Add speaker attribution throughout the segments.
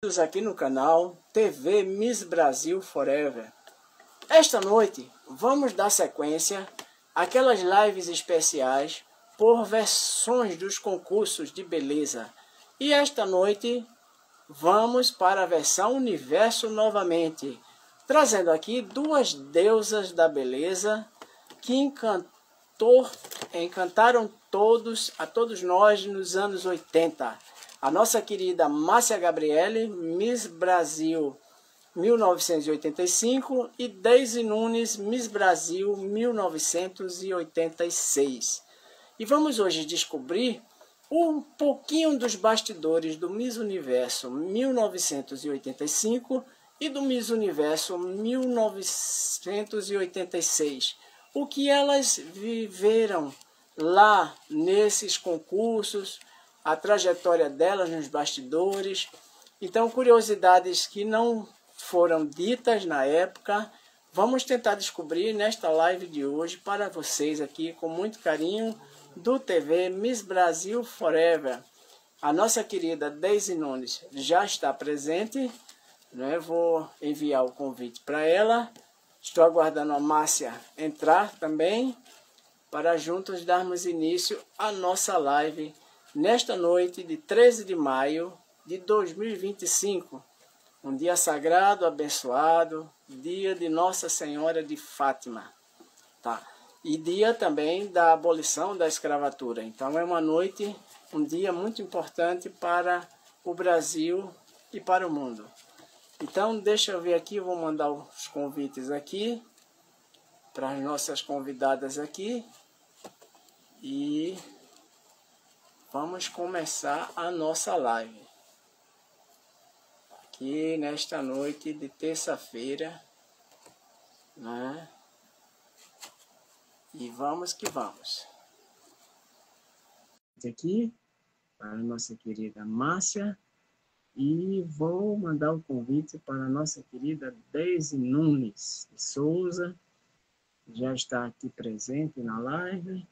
Speaker 1: Aqui no canal TV Miss Brasil Forever. Esta noite vamos dar sequência àquelas lives especiais por versões dos concursos de beleza. E esta noite vamos para a versão Universo novamente, trazendo aqui duas deusas da beleza que encantaram a todos nós nos anos 80. A nossa querida Márcia Gabriele, Miss Brasil 1985, e Deise Nunes, Miss Brasil 1986. E vamos hoje descobrir um pouquinho dos bastidores do Miss Universo 1985 e do Miss Universo 1986. O que elas viveram lá nesses concursos, a trajetória delas nos bastidores. Então, curiosidades que não foram ditas na época, vamos tentar descobrir nesta live de hoje para vocês aqui, com muito carinho, do TV Miss Brasil Forever. A nossa querida Deise Nunes já está presente, né? Vou enviar o convite para ela. Estou aguardando a Márcia entrar também, para juntos darmos início à nossa live nesta noite de 13 de maio de 2025, um dia sagrado, abençoado, dia de Nossa Senhora de Fátima, tá? E dia também da abolição da escravatura. Então é uma noite, um dia muito importante para o Brasil e para o mundo. Então deixa eu ver aqui, eu vou mandar os convites aqui para as nossas convidadas aqui e vamos começar a nossa live aqui nesta noite de terça-feira, né? E vamos que vamos. Aqui para a nossa querida Márcia e vou mandar o convite para a nossa querida Deise Nunes de Souza, já está aqui presente na live.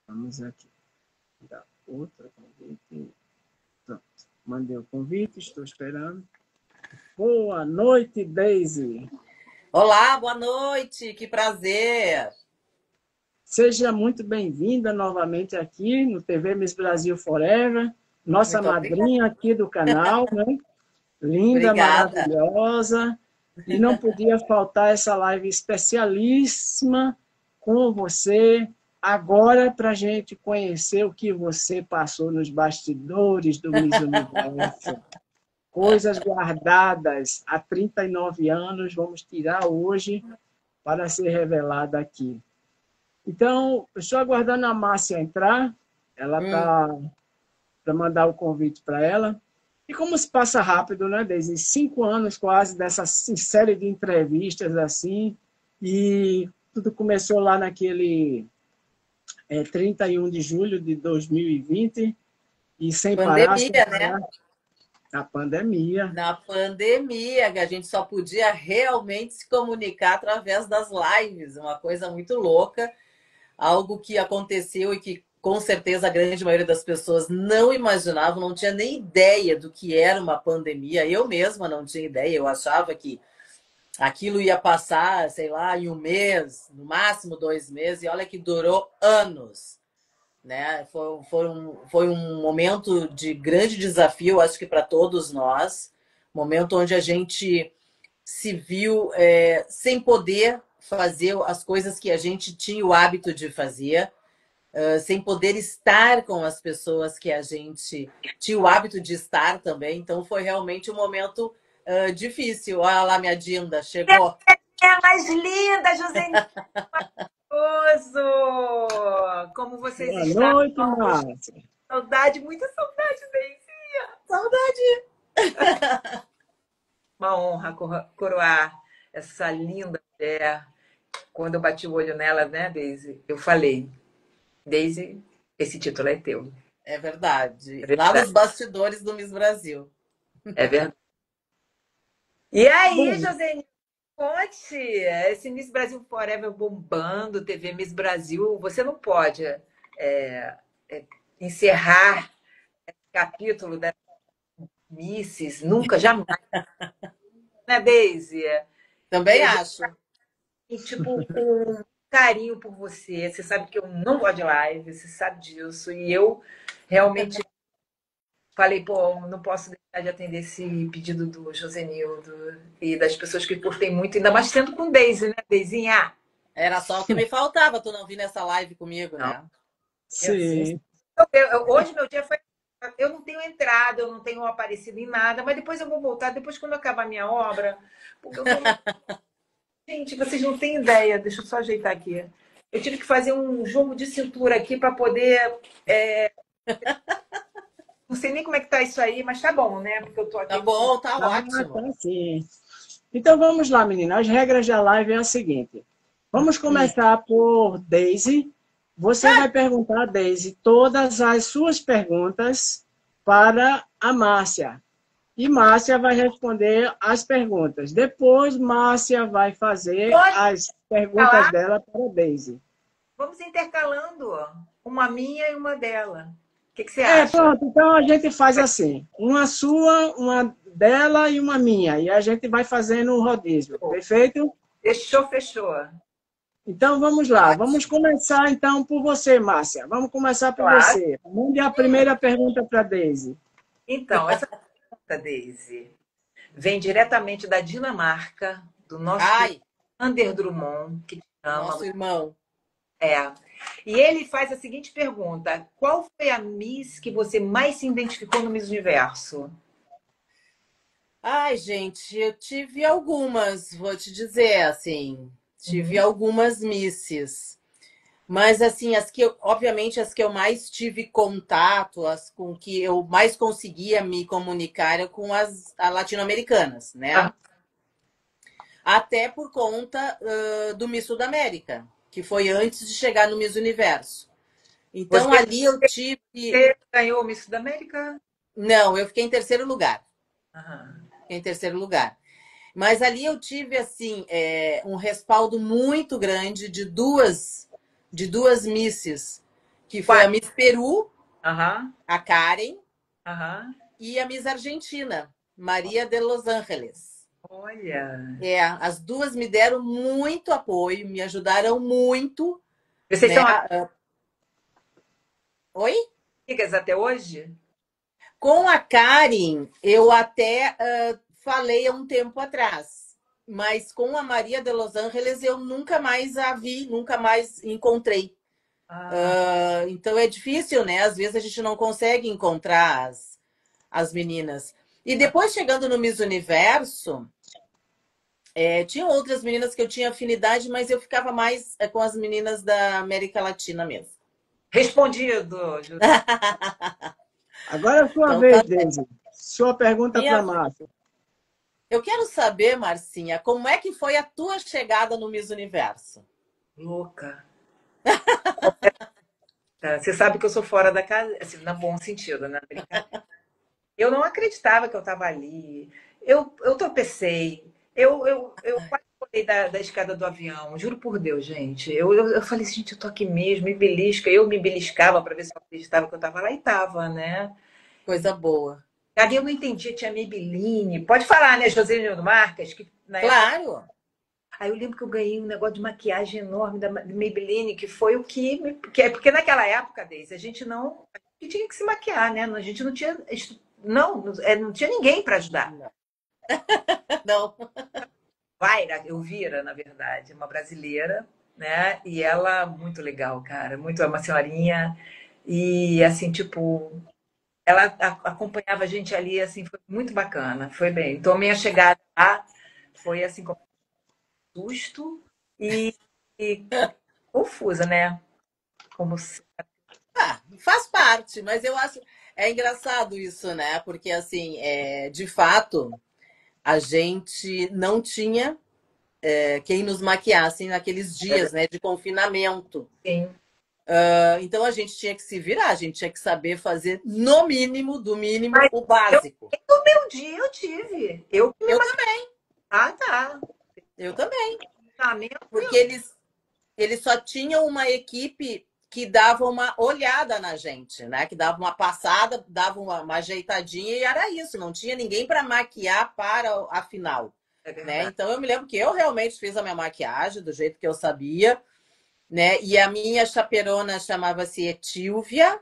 Speaker 1: Vamos aqui dar outro convite. Pronto. Mandei o convite, estou esperando. Boa noite, Deise.
Speaker 2: Olá, boa noite, que prazer.
Speaker 1: Seja muito bem-vinda novamente aqui no TV Miss Brasil Forever, nossa
Speaker 2: Muito
Speaker 1: madrinha aqui do canal, né? Linda,
Speaker 2: obrigada.
Speaker 1: maravilhosa. E não podia faltar essa live especialíssima com você, agora para a gente conhecer o que você passou nos bastidores do Miss Universo. Coisas guardadas há 39 anos, vamos tirar hoje para ser revelada aqui. Então, eu estou aguardando a Márcia entrar, ela está para mandar o convite para ela. E como se passa rápido, né, desde 5 anos quase dessa série de entrevistas assim, e tudo começou lá naquele 31 de julho de 2020, e sem parar, sem
Speaker 2: Pandemia,
Speaker 1: parar,
Speaker 2: né?
Speaker 1: a pandemia.
Speaker 2: Na pandemia, que a gente só podia realmente se comunicar através das lives, uma coisa muito louca, algo que aconteceu e que com certeza a grande maioria das pessoas não imaginava, não tinha nem ideia do que era uma pandemia. Eu mesma não tinha ideia, eu achava que aquilo ia passar, sei lá, em um mês, no máximo 2 meses, e olha que durou anos, né? Foi um momento de grande desafio, acho que para todos nós, momento onde a gente se viu sem poder fazer as coisas que a gente tinha o hábito de fazer, sem poder estar com as pessoas que a gente tinha o hábito de estar também. Então foi realmente um momento difícil. Olha lá, minha Dinda, chegou.
Speaker 3: É mais linda, José. Maravilhoso! Como vocês
Speaker 1: Boa
Speaker 3: estão?
Speaker 1: noite, Márcia.
Speaker 3: Saudade, muita saudade, Deizinha.
Speaker 2: Saudade!
Speaker 3: Uma honra coroar essa linda mulher. Quando eu bati o olho nela, né, Deise? Eu falei, Deise, esse título é teu.
Speaker 2: É verdade.
Speaker 3: É verdade.
Speaker 2: Lá nos bastidores do Miss Brasil.
Speaker 3: É verdade. E aí,
Speaker 1: Bom,
Speaker 3: José, conte, esse Miss Brasil Forever bombando, TV Miss Brasil, você não pode encerrar esse capítulo da Misses, nunca, jamais, né, Daisy?
Speaker 2: Também acho.
Speaker 3: E, tipo, com carinho por você. Você sabe que eu não gosto de live, você sabe disso. E eu realmente falei, pô, não posso deixar de atender esse pedido do Josenildo e das pessoas que curtem muito, ainda mais sendo com Daisy, né, Daisinha?
Speaker 2: Era só o que me faltava, tu não vir nessa live comigo,
Speaker 3: Não,
Speaker 2: né?
Speaker 1: Sim.
Speaker 3: hoje meu dia foi. Eu não tenho entrado, eu não tenho aparecido em nada, mas depois eu vou voltar, depois quando acabar a minha obra, porque eu tô. Gente, vocês não têm ideia, deixa eu só ajeitar aqui. Eu tive que fazer um jogo de cintura aqui para poder. Não sei nem como é que tá isso aí, mas tá bom, né? Porque eu tô
Speaker 2: Tá
Speaker 3: aqui.
Speaker 2: bom, tá
Speaker 1: Ah,
Speaker 2: ótimo.
Speaker 1: tá sim. Então vamos lá, menina. As regras da live é a seguinte. Vamos começar por Daisy. Você vai perguntar a Daisy todas as suas perguntas para a Márcia. E Márcia vai responder as perguntas. Depois, Márcia vai fazer
Speaker 3: Pode
Speaker 1: as perguntas
Speaker 3: falar?
Speaker 1: dela para a Daisy.
Speaker 3: Vamos intercalando, ó. Uma minha e uma dela. O que você acha?
Speaker 1: Pronto. Então a gente faz assim. Uma sua, uma dela e uma minha. E a gente vai fazendo um rodízio. Perfeito?
Speaker 3: Fechou, fechou.
Speaker 1: Então vamos lá, vamos
Speaker 2: Ótimo.
Speaker 1: começar então por você, Márcia. Vamos começar por
Speaker 3: Claro.
Speaker 1: você. Mande a primeira pergunta para a Daisy.
Speaker 3: Então, essa pergunta, Daisy, vem diretamente da Dinamarca, do nosso querido
Speaker 2: Ai,
Speaker 3: Ander Drummond, que te
Speaker 2: o
Speaker 3: ama.
Speaker 2: nosso irmão.
Speaker 3: É. E ele faz a seguinte pergunta: qual foi a Miss que você mais se identificou no Miss Universo?
Speaker 2: Ai, gente, eu tive algumas, vou te dizer, assim, tive
Speaker 3: Uhum.
Speaker 2: algumas misses. Mas, assim, obviamente, as que eu mais tive contato, as com que eu mais conseguia me comunicar eram com as latino-americanas,
Speaker 3: Ah,
Speaker 2: né? Até por conta do Miss Sudamérica, que foi antes de chegar no Miss Universo. Então,
Speaker 3: você,
Speaker 2: ali eu tive.
Speaker 3: você ganhou o Miss Sudamérica?
Speaker 2: Não, eu fiquei em terceiro lugar.
Speaker 3: Aham.
Speaker 2: Fiquei em terceiro lugar. Mas ali eu tive, assim, um respaldo muito grande de duas misses, que foi a
Speaker 3: Quatro.
Speaker 2: Miss Peru,
Speaker 3: Aham.
Speaker 2: a Karen,
Speaker 3: Aham.
Speaker 2: e a Miss Argentina, Maria de Los Angeles.
Speaker 3: Olha.
Speaker 2: As duas me deram muito apoio, me ajudaram muito,
Speaker 3: Vocês
Speaker 2: né?
Speaker 3: são
Speaker 2: Oi?
Speaker 3: amigas até hoje?
Speaker 2: Com a Karen, eu até falei há um tempo atrás, mas com a Maria de Los Angeles eu nunca mais a vi, nunca mais encontrei.
Speaker 3: Ah,
Speaker 2: Então é difícil, né? Às vezes a gente não consegue encontrar as meninas. E depois, chegando no Miss Universo, tinha outras meninas que eu tinha afinidade, mas eu ficava mais com as meninas da América Latina mesmo.
Speaker 3: respondido, José.
Speaker 1: Agora é a sua
Speaker 2: Então, tá.
Speaker 1: vez, Daisy. Sua pergunta para a
Speaker 2: Minha...
Speaker 1: Márcia.
Speaker 2: Eu quero saber, Marcinha, como é que foi a tua chegada no Miss Universo?
Speaker 3: Louca. Tá, você sabe que eu sou fora da casa, assim, no bom sentido, né? Brincadeira. Eu não acreditava que eu estava ali. Eu tropecei. Eu quase pulei da escada do avião. Juro por Deus, gente. Eu falei assim, gente, eu tô aqui mesmo, me belisca. Eu me beliscava para ver se eu acreditava que eu estava lá e estava, né?
Speaker 2: Coisa boa.
Speaker 3: Ali eu não entendia, tinha Maybelline. Pode falar, né, Joselino Marcas, que na época.
Speaker 2: Claro.
Speaker 3: Aí eu lembro que eu ganhei um negócio de maquiagem enorme da Maybelline, que foi o que. Porque naquela época, Deise, a gente não. A gente tinha que se maquiar, né? A gente não tinha. Não tinha ninguém para ajudar.
Speaker 2: Não.
Speaker 3: Vaira, Elvira, na verdade, uma brasileira, né? E ela, muito legal, cara. Muito, é uma senhorinha. E, assim, tipo. Ela acompanhava a gente ali, assim, foi muito bacana. Foi bem. Então, minha chegada lá foi, assim, com susto e confusa, né? Como se...
Speaker 2: Faz parte, mas eu acho engraçado isso, né? Porque assim, de fato, a gente não tinha quem nos maquiasse naqueles dias, né, de confinamento.
Speaker 3: Sim.
Speaker 2: Então a gente tinha que se virar, a gente tinha que saber fazer no mínimo, do mínimo,
Speaker 3: Mas
Speaker 2: o básico.
Speaker 3: no meu dia eu tive. Eu que me
Speaker 2: Eu
Speaker 3: maquiei. Ah, tá.
Speaker 2: eu também,
Speaker 3: Treinamento
Speaker 2: porque eles só tinham uma equipe que dava uma olhada na gente, né? Que dava uma passada, dava uma ajeitadinha e era isso. Não tinha ninguém para maquiar para a final, né? Então eu me lembro que eu realmente fiz a minha maquiagem do jeito que eu sabia, né? E a minha chaperona chamava-se Etílvia.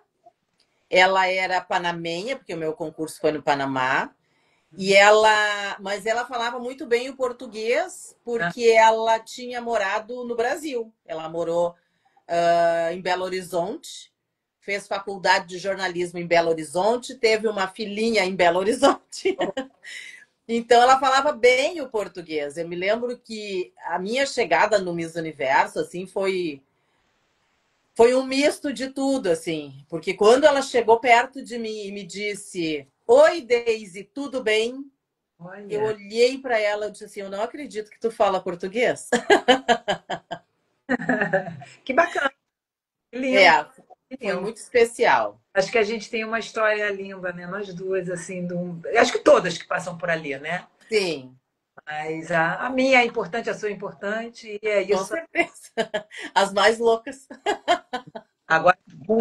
Speaker 2: Ela era panamenha, porque o meu concurso foi no Panamá. Mas ela falava muito bem o português, porque ela tinha morado no Brasil. Ela morou em Belo Horizonte, fez faculdade de jornalismo em Belo Horizonte, teve uma filhinha em Belo Horizonte. Então ela falava bem o português. Eu me lembro que a minha chegada no Miss Universo assim foi um misto de tudo, assim, porque quando ela chegou perto de mim e me disse: "Oi, Daisy, tudo bem?"
Speaker 3: Olha.
Speaker 2: Eu olhei para ela e disse assim: "Eu não acredito que tu fala português."
Speaker 3: Que bacana, que lindo,
Speaker 2: É,
Speaker 3: que
Speaker 2: foi
Speaker 3: lindo.
Speaker 2: muito especial.
Speaker 3: Acho que a gente tem uma história linda, né? Nós duas, assim, acho que todas que passam por ali, né?
Speaker 2: Sim,
Speaker 3: Mas a minha é importante, a sua é importante, e é
Speaker 2: com
Speaker 3: isso.
Speaker 2: certeza. As mais loucas.
Speaker 3: Agora,
Speaker 1: Bom,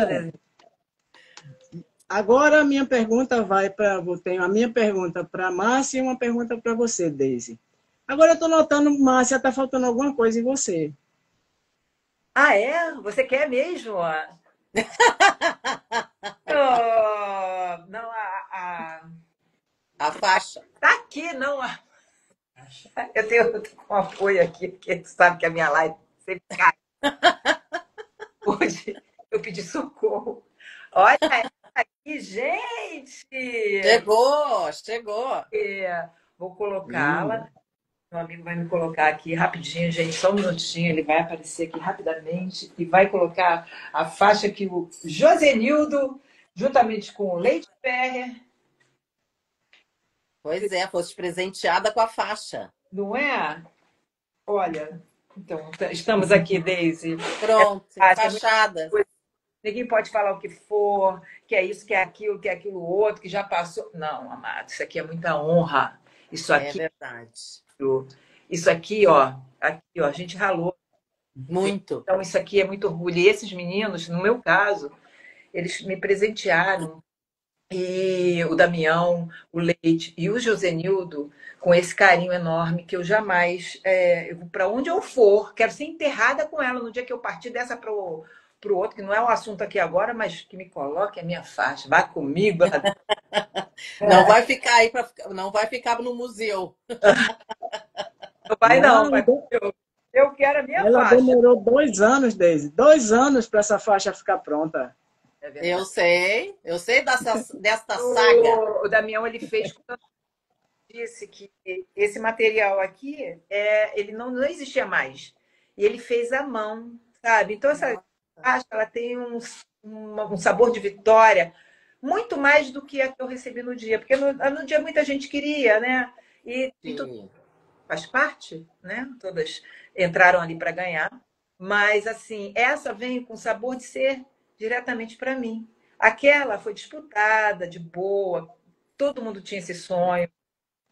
Speaker 1: agora a minha pergunta vai para. Tenho a minha pergunta para a Márcia e uma pergunta para você, Daisy. Agora eu estou notando, Márcia, está faltando alguma coisa em você.
Speaker 3: ah, é? Você quer mesmo? Oh, não,
Speaker 2: A faixa.
Speaker 3: tá aqui, não. Eu tô com um apoio aqui, porque tu sabe que a minha live sempre cai. Hoje eu pedi socorro. Olha essa aqui, gente!
Speaker 2: Chegou, chegou.
Speaker 3: Vou colocá-la.
Speaker 1: Linda.
Speaker 3: Meu amigo vai me colocar aqui rapidinho, gente, só um minutinho. Ele vai aparecer aqui rapidamente e vai colocar a faixa que o Josenildo, juntamente com o Leite Ferrer,
Speaker 2: Pois é, foste presenteada com a faixa.
Speaker 3: não é? Olha, então, estamos aqui, Daisy.
Speaker 2: Pronto,
Speaker 3: É muita
Speaker 2: fachada.
Speaker 3: coisa. Ninguém pode falar o que for, que é isso, que é aquilo outro, que já passou. Não, amado, isso aqui é muita honra. Isso
Speaker 2: É
Speaker 3: aqui,
Speaker 2: verdade.
Speaker 3: isso aqui, ó, a gente ralou.
Speaker 2: Muito.
Speaker 3: Então, isso aqui é muito orgulho. E esses meninos, no meu caso, eles me presentearam. E o Damião, o Leite e o Josenildo, com esse carinho enorme que eu jamais, para onde eu for, quero ser enterrada com ela no dia que eu partir dessa para o outro, que não é o assunto aqui agora, mas que me coloque a minha faixa, vá comigo.
Speaker 2: Não vai ficar aí não vai ficar no museu.
Speaker 3: Não vai não,
Speaker 1: Não,
Speaker 3: vai comigo. Eu quero a minha
Speaker 1: ela
Speaker 3: faixa.
Speaker 1: demorou 2 anos, Daisy. 2 anos para essa faixa ficar pronta.
Speaker 3: É verdade.
Speaker 2: Eu sei desta saga.
Speaker 3: O Damião, ele fez, disse que esse material aqui, ele não existia mais. E ele fez à mão, sabe? Então, essa caixa, ela tem um sabor de vitória muito mais do que a que eu recebi no dia. Porque no dia muita gente queria, né? E tudo
Speaker 2: Sim.
Speaker 3: faz parte, né? Todas entraram ali para ganhar. Mas, assim, essa vem com sabor de ser diretamente para mim. Aquela foi disputada, de boa, todo mundo tinha esse sonho.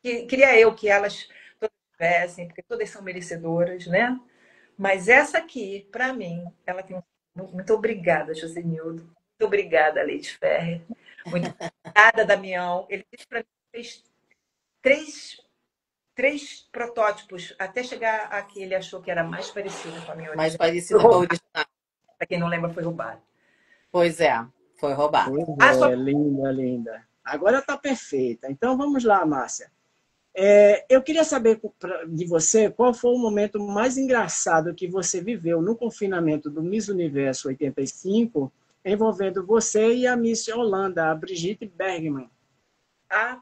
Speaker 3: Queria eu que elas todas tivessem, porque todas são merecedoras, né? Mas essa aqui, para mim, ela tem um. Muito obrigada, Josenildo. Muito obrigada, Leite Ferrer. Muito obrigada, Damião. Ele disse para mim que fez três protótipos até chegar a que ele achou que era mais parecido com a minha
Speaker 2: Mais
Speaker 3: origem.
Speaker 2: parecida com a original.
Speaker 3: Para quem não lembra, foi roubado.
Speaker 2: Pois é, foi roubado.
Speaker 1: Pois é, linda, linda. Agora está perfeita. Então vamos lá, Márcia. Eu queria saber de você qual foi o momento mais engraçado que você viveu no confinamento do Miss Universo 85, envolvendo você e a Miss Holanda, a Brigitte Bergman.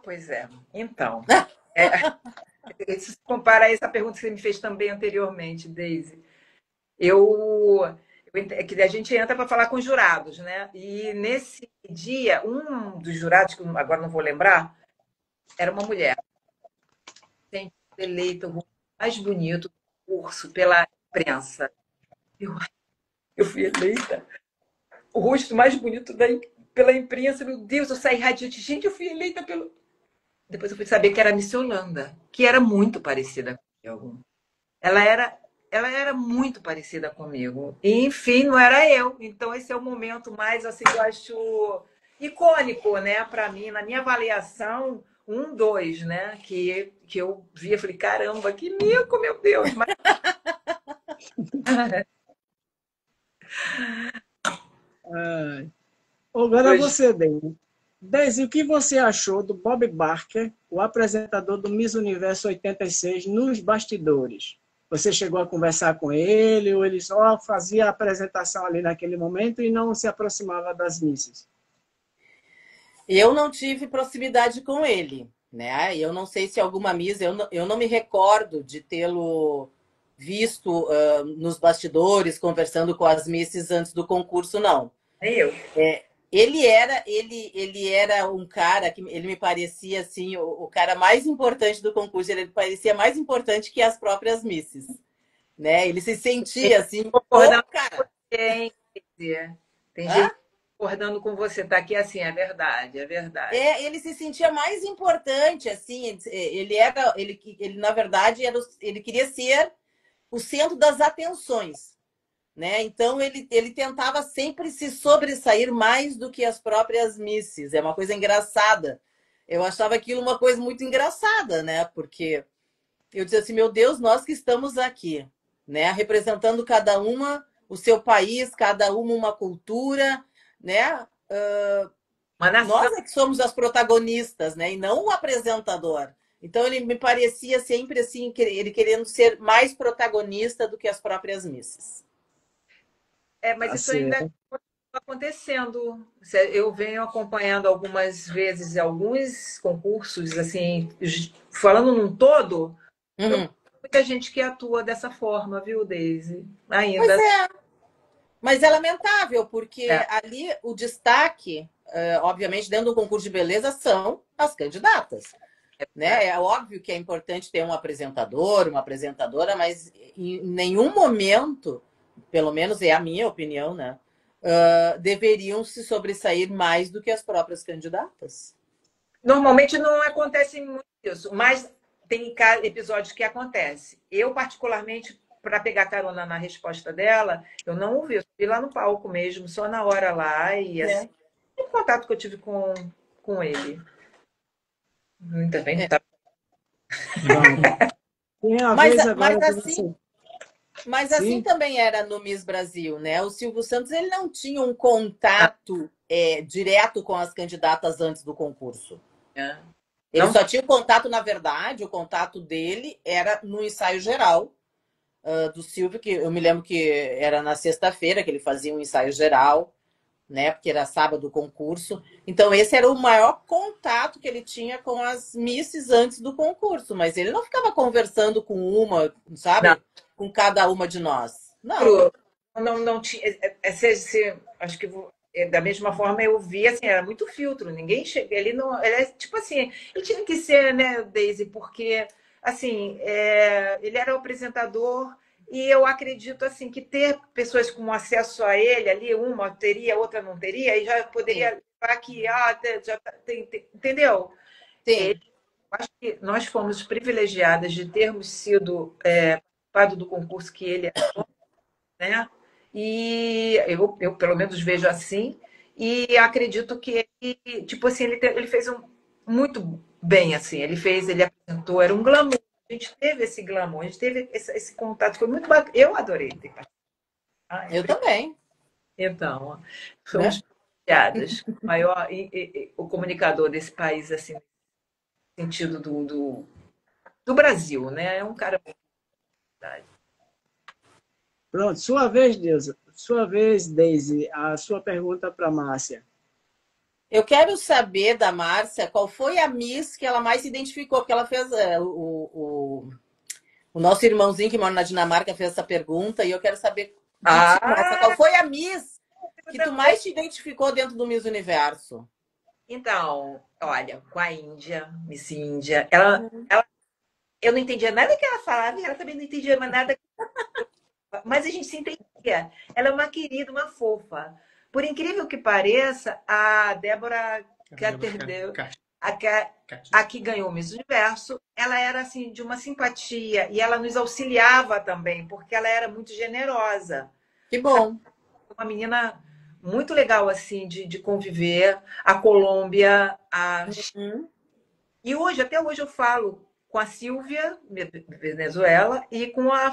Speaker 3: Pois é. Então, se compara a essa pergunta que você me fez também anteriormente, Daisy. Que a gente entra para falar com os jurados, né? E nesse dia, um dos jurados, que agora não vou lembrar, era uma mulher, sempre eleita o mais bonito do curso pela imprensa. Eu fui eleita o rosto mais bonito pela imprensa. Meu Deus, eu saí radiante. Gente, eu fui eleita pelo. Depois eu fui saber que era a Miss Holanda, que era muito parecida com eu. Ela era ela era muito parecida comigo. E, enfim, não era eu. Então, esse é o momento mais, assim, que eu acho icônico, né, para mim, na minha avaliação, um, dois, né, que eu via, falei, caramba, que mico, meu Deus. Mas...
Speaker 1: Ah, agora
Speaker 3: Hoje,
Speaker 1: você, Deise. Deise, o que você achou do Bob Barker, o apresentador do Miss Universo 86, nos bastidores? Você chegou a conversar com ele ou ele só fazia a apresentação ali naquele momento e não se aproximava das misses?
Speaker 2: Eu não tive proximidade com ele, né? Eu não sei se alguma Miss, eu não me recordo de tê-lo visto nos bastidores, conversando com as Misses antes do concurso, não.
Speaker 3: nem eu.
Speaker 2: Ele era um cara que ele me parecia assim, o cara mais importante do concurso, ele parecia mais importante que as próprias Misses, né? Ele se sentia assim, o
Speaker 3: Concordando
Speaker 2: cara.
Speaker 3: com você, hein, Lizzie? Tem
Speaker 2: Hã?
Speaker 3: gente concordando com você, tá aqui assim, é verdade, é verdade.
Speaker 2: Ele se sentia mais importante, assim, ele na verdade ele queria ser o centro das atenções, né? Então ele tentava sempre se sobressair mais do que as próprias misses. É uma coisa engraçada. Eu achava aquilo uma coisa muito engraçada, né? Porque eu dizia assim, meu Deus, nós que estamos aqui, né? Representando cada uma o seu país, cada uma cultura, né?
Speaker 3: Uma nação.
Speaker 2: Nós é que somos as protagonistas, né? E não o apresentador. Então ele me parecia sempre assim, ele querendo ser mais protagonista do que as próprias misses.
Speaker 3: É, mas
Speaker 1: Tá
Speaker 3: isso ainda
Speaker 1: certo.
Speaker 3: está acontecendo. Eu venho acompanhando algumas vezes alguns concursos, assim, falando num todo, eu
Speaker 2: Uhum.
Speaker 3: muita gente que atua dessa forma, viu, Daisy?
Speaker 2: Pois
Speaker 3: Ainda.
Speaker 2: é, mas é lamentável, porque
Speaker 3: É,
Speaker 2: ali o destaque, obviamente, dentro do concurso de beleza, são as candidatas.
Speaker 3: é.
Speaker 2: Né? É óbvio que é importante ter um apresentador, uma apresentadora, mas em nenhum momento, pelo menos é a minha opinião, né? Deveriam se sobressair mais do que as próprias candidatas.
Speaker 3: Normalmente não acontece muito isso, mas tem episódios que acontece. Eu, particularmente, para pegar carona na resposta dela, eu não ouvi, eu vi lá no palco mesmo, só na hora lá, e assim,
Speaker 2: É.
Speaker 3: o contato que eu tive com ele. Muita bem, não
Speaker 2: É.
Speaker 3: tá.
Speaker 1: Pronto. Tem a
Speaker 2: Mas,
Speaker 1: vez
Speaker 2: mas
Speaker 1: agora de
Speaker 2: assim,
Speaker 1: você.
Speaker 2: mas assim
Speaker 1: Sim?
Speaker 2: também era no Miss Brasil, né? O Silvio Santos ele não tinha um contato direto com as candidatas antes do concurso.
Speaker 3: É.
Speaker 2: Ele
Speaker 3: Não,
Speaker 2: só tinha o contato, na verdade, o contato dele era no ensaio geral do Silvio, que eu me lembro que era na sexta-feira que ele fazia um ensaio geral, né? Porque era sábado o concurso. Então, esse era o maior contato que ele tinha com as misses antes do concurso, mas ele não ficava conversando com uma,
Speaker 3: não.
Speaker 2: sabe? Com cada uma de nós. Não.
Speaker 3: Não tinha. Acho que da mesma forma eu vi, assim, era muito filtro, ninguém chega. Ele não. Ele é tipo assim, ele tinha que ser, né, Daisy, porque assim, ele era o apresentador. E eu acredito assim que ter pessoas com acesso a ele ali, uma teria, outra não teria, e já
Speaker 2: Sim,
Speaker 3: poderia falar que já entendeu?
Speaker 2: sim.
Speaker 3: Acho que nós fomos privilegiadas de termos sido participado do concurso que ele né? E eu pelo menos vejo assim, e acredito que ele, tipo assim, ele fez muito bem, assim, ele apresentou, era um glamour, a gente teve esse glamour, a gente teve esse contato, foi muito bacana, eu adorei ter participado.
Speaker 2: Eu também,
Speaker 3: Então,
Speaker 2: né?
Speaker 3: fomos privilegiadas, o maior, o comunicador desse país, assim, no sentido do Brasil, né? É um cara.
Speaker 1: Pronto, sua vez, Deus. Sua vez, Deise. A sua pergunta para Márcia.
Speaker 2: Eu quero saber da Márcia qual foi a Miss que ela mais se identificou, porque ela fez o nosso irmãozinho que mora na Dinamarca fez essa pergunta e eu quero saber de ti, Márcia,
Speaker 3: Ah,
Speaker 2: qual foi a Miss
Speaker 3: eu
Speaker 2: que tu
Speaker 3: também.
Speaker 2: mais te identificou dentro do Miss Universo?
Speaker 3: Então, olha, com a Índia, Miss Índia, eu não entendia nada que ela falava e ela também não entendia mais nada, mas a gente se entendia. Ela é uma querida, uma fofa. Por incrível que pareça, a Débora Caterdeu, a que ganhou o Miss Universo, ela era assim de uma simpatia e ela nos auxiliava também, porque ela era muito generosa.
Speaker 2: Que bom.
Speaker 3: Uma menina muito legal assim de conviver. A Colômbia,
Speaker 2: Uhum.
Speaker 3: e hoje, até hoje eu falo com a Silvia, Venezuela, e com a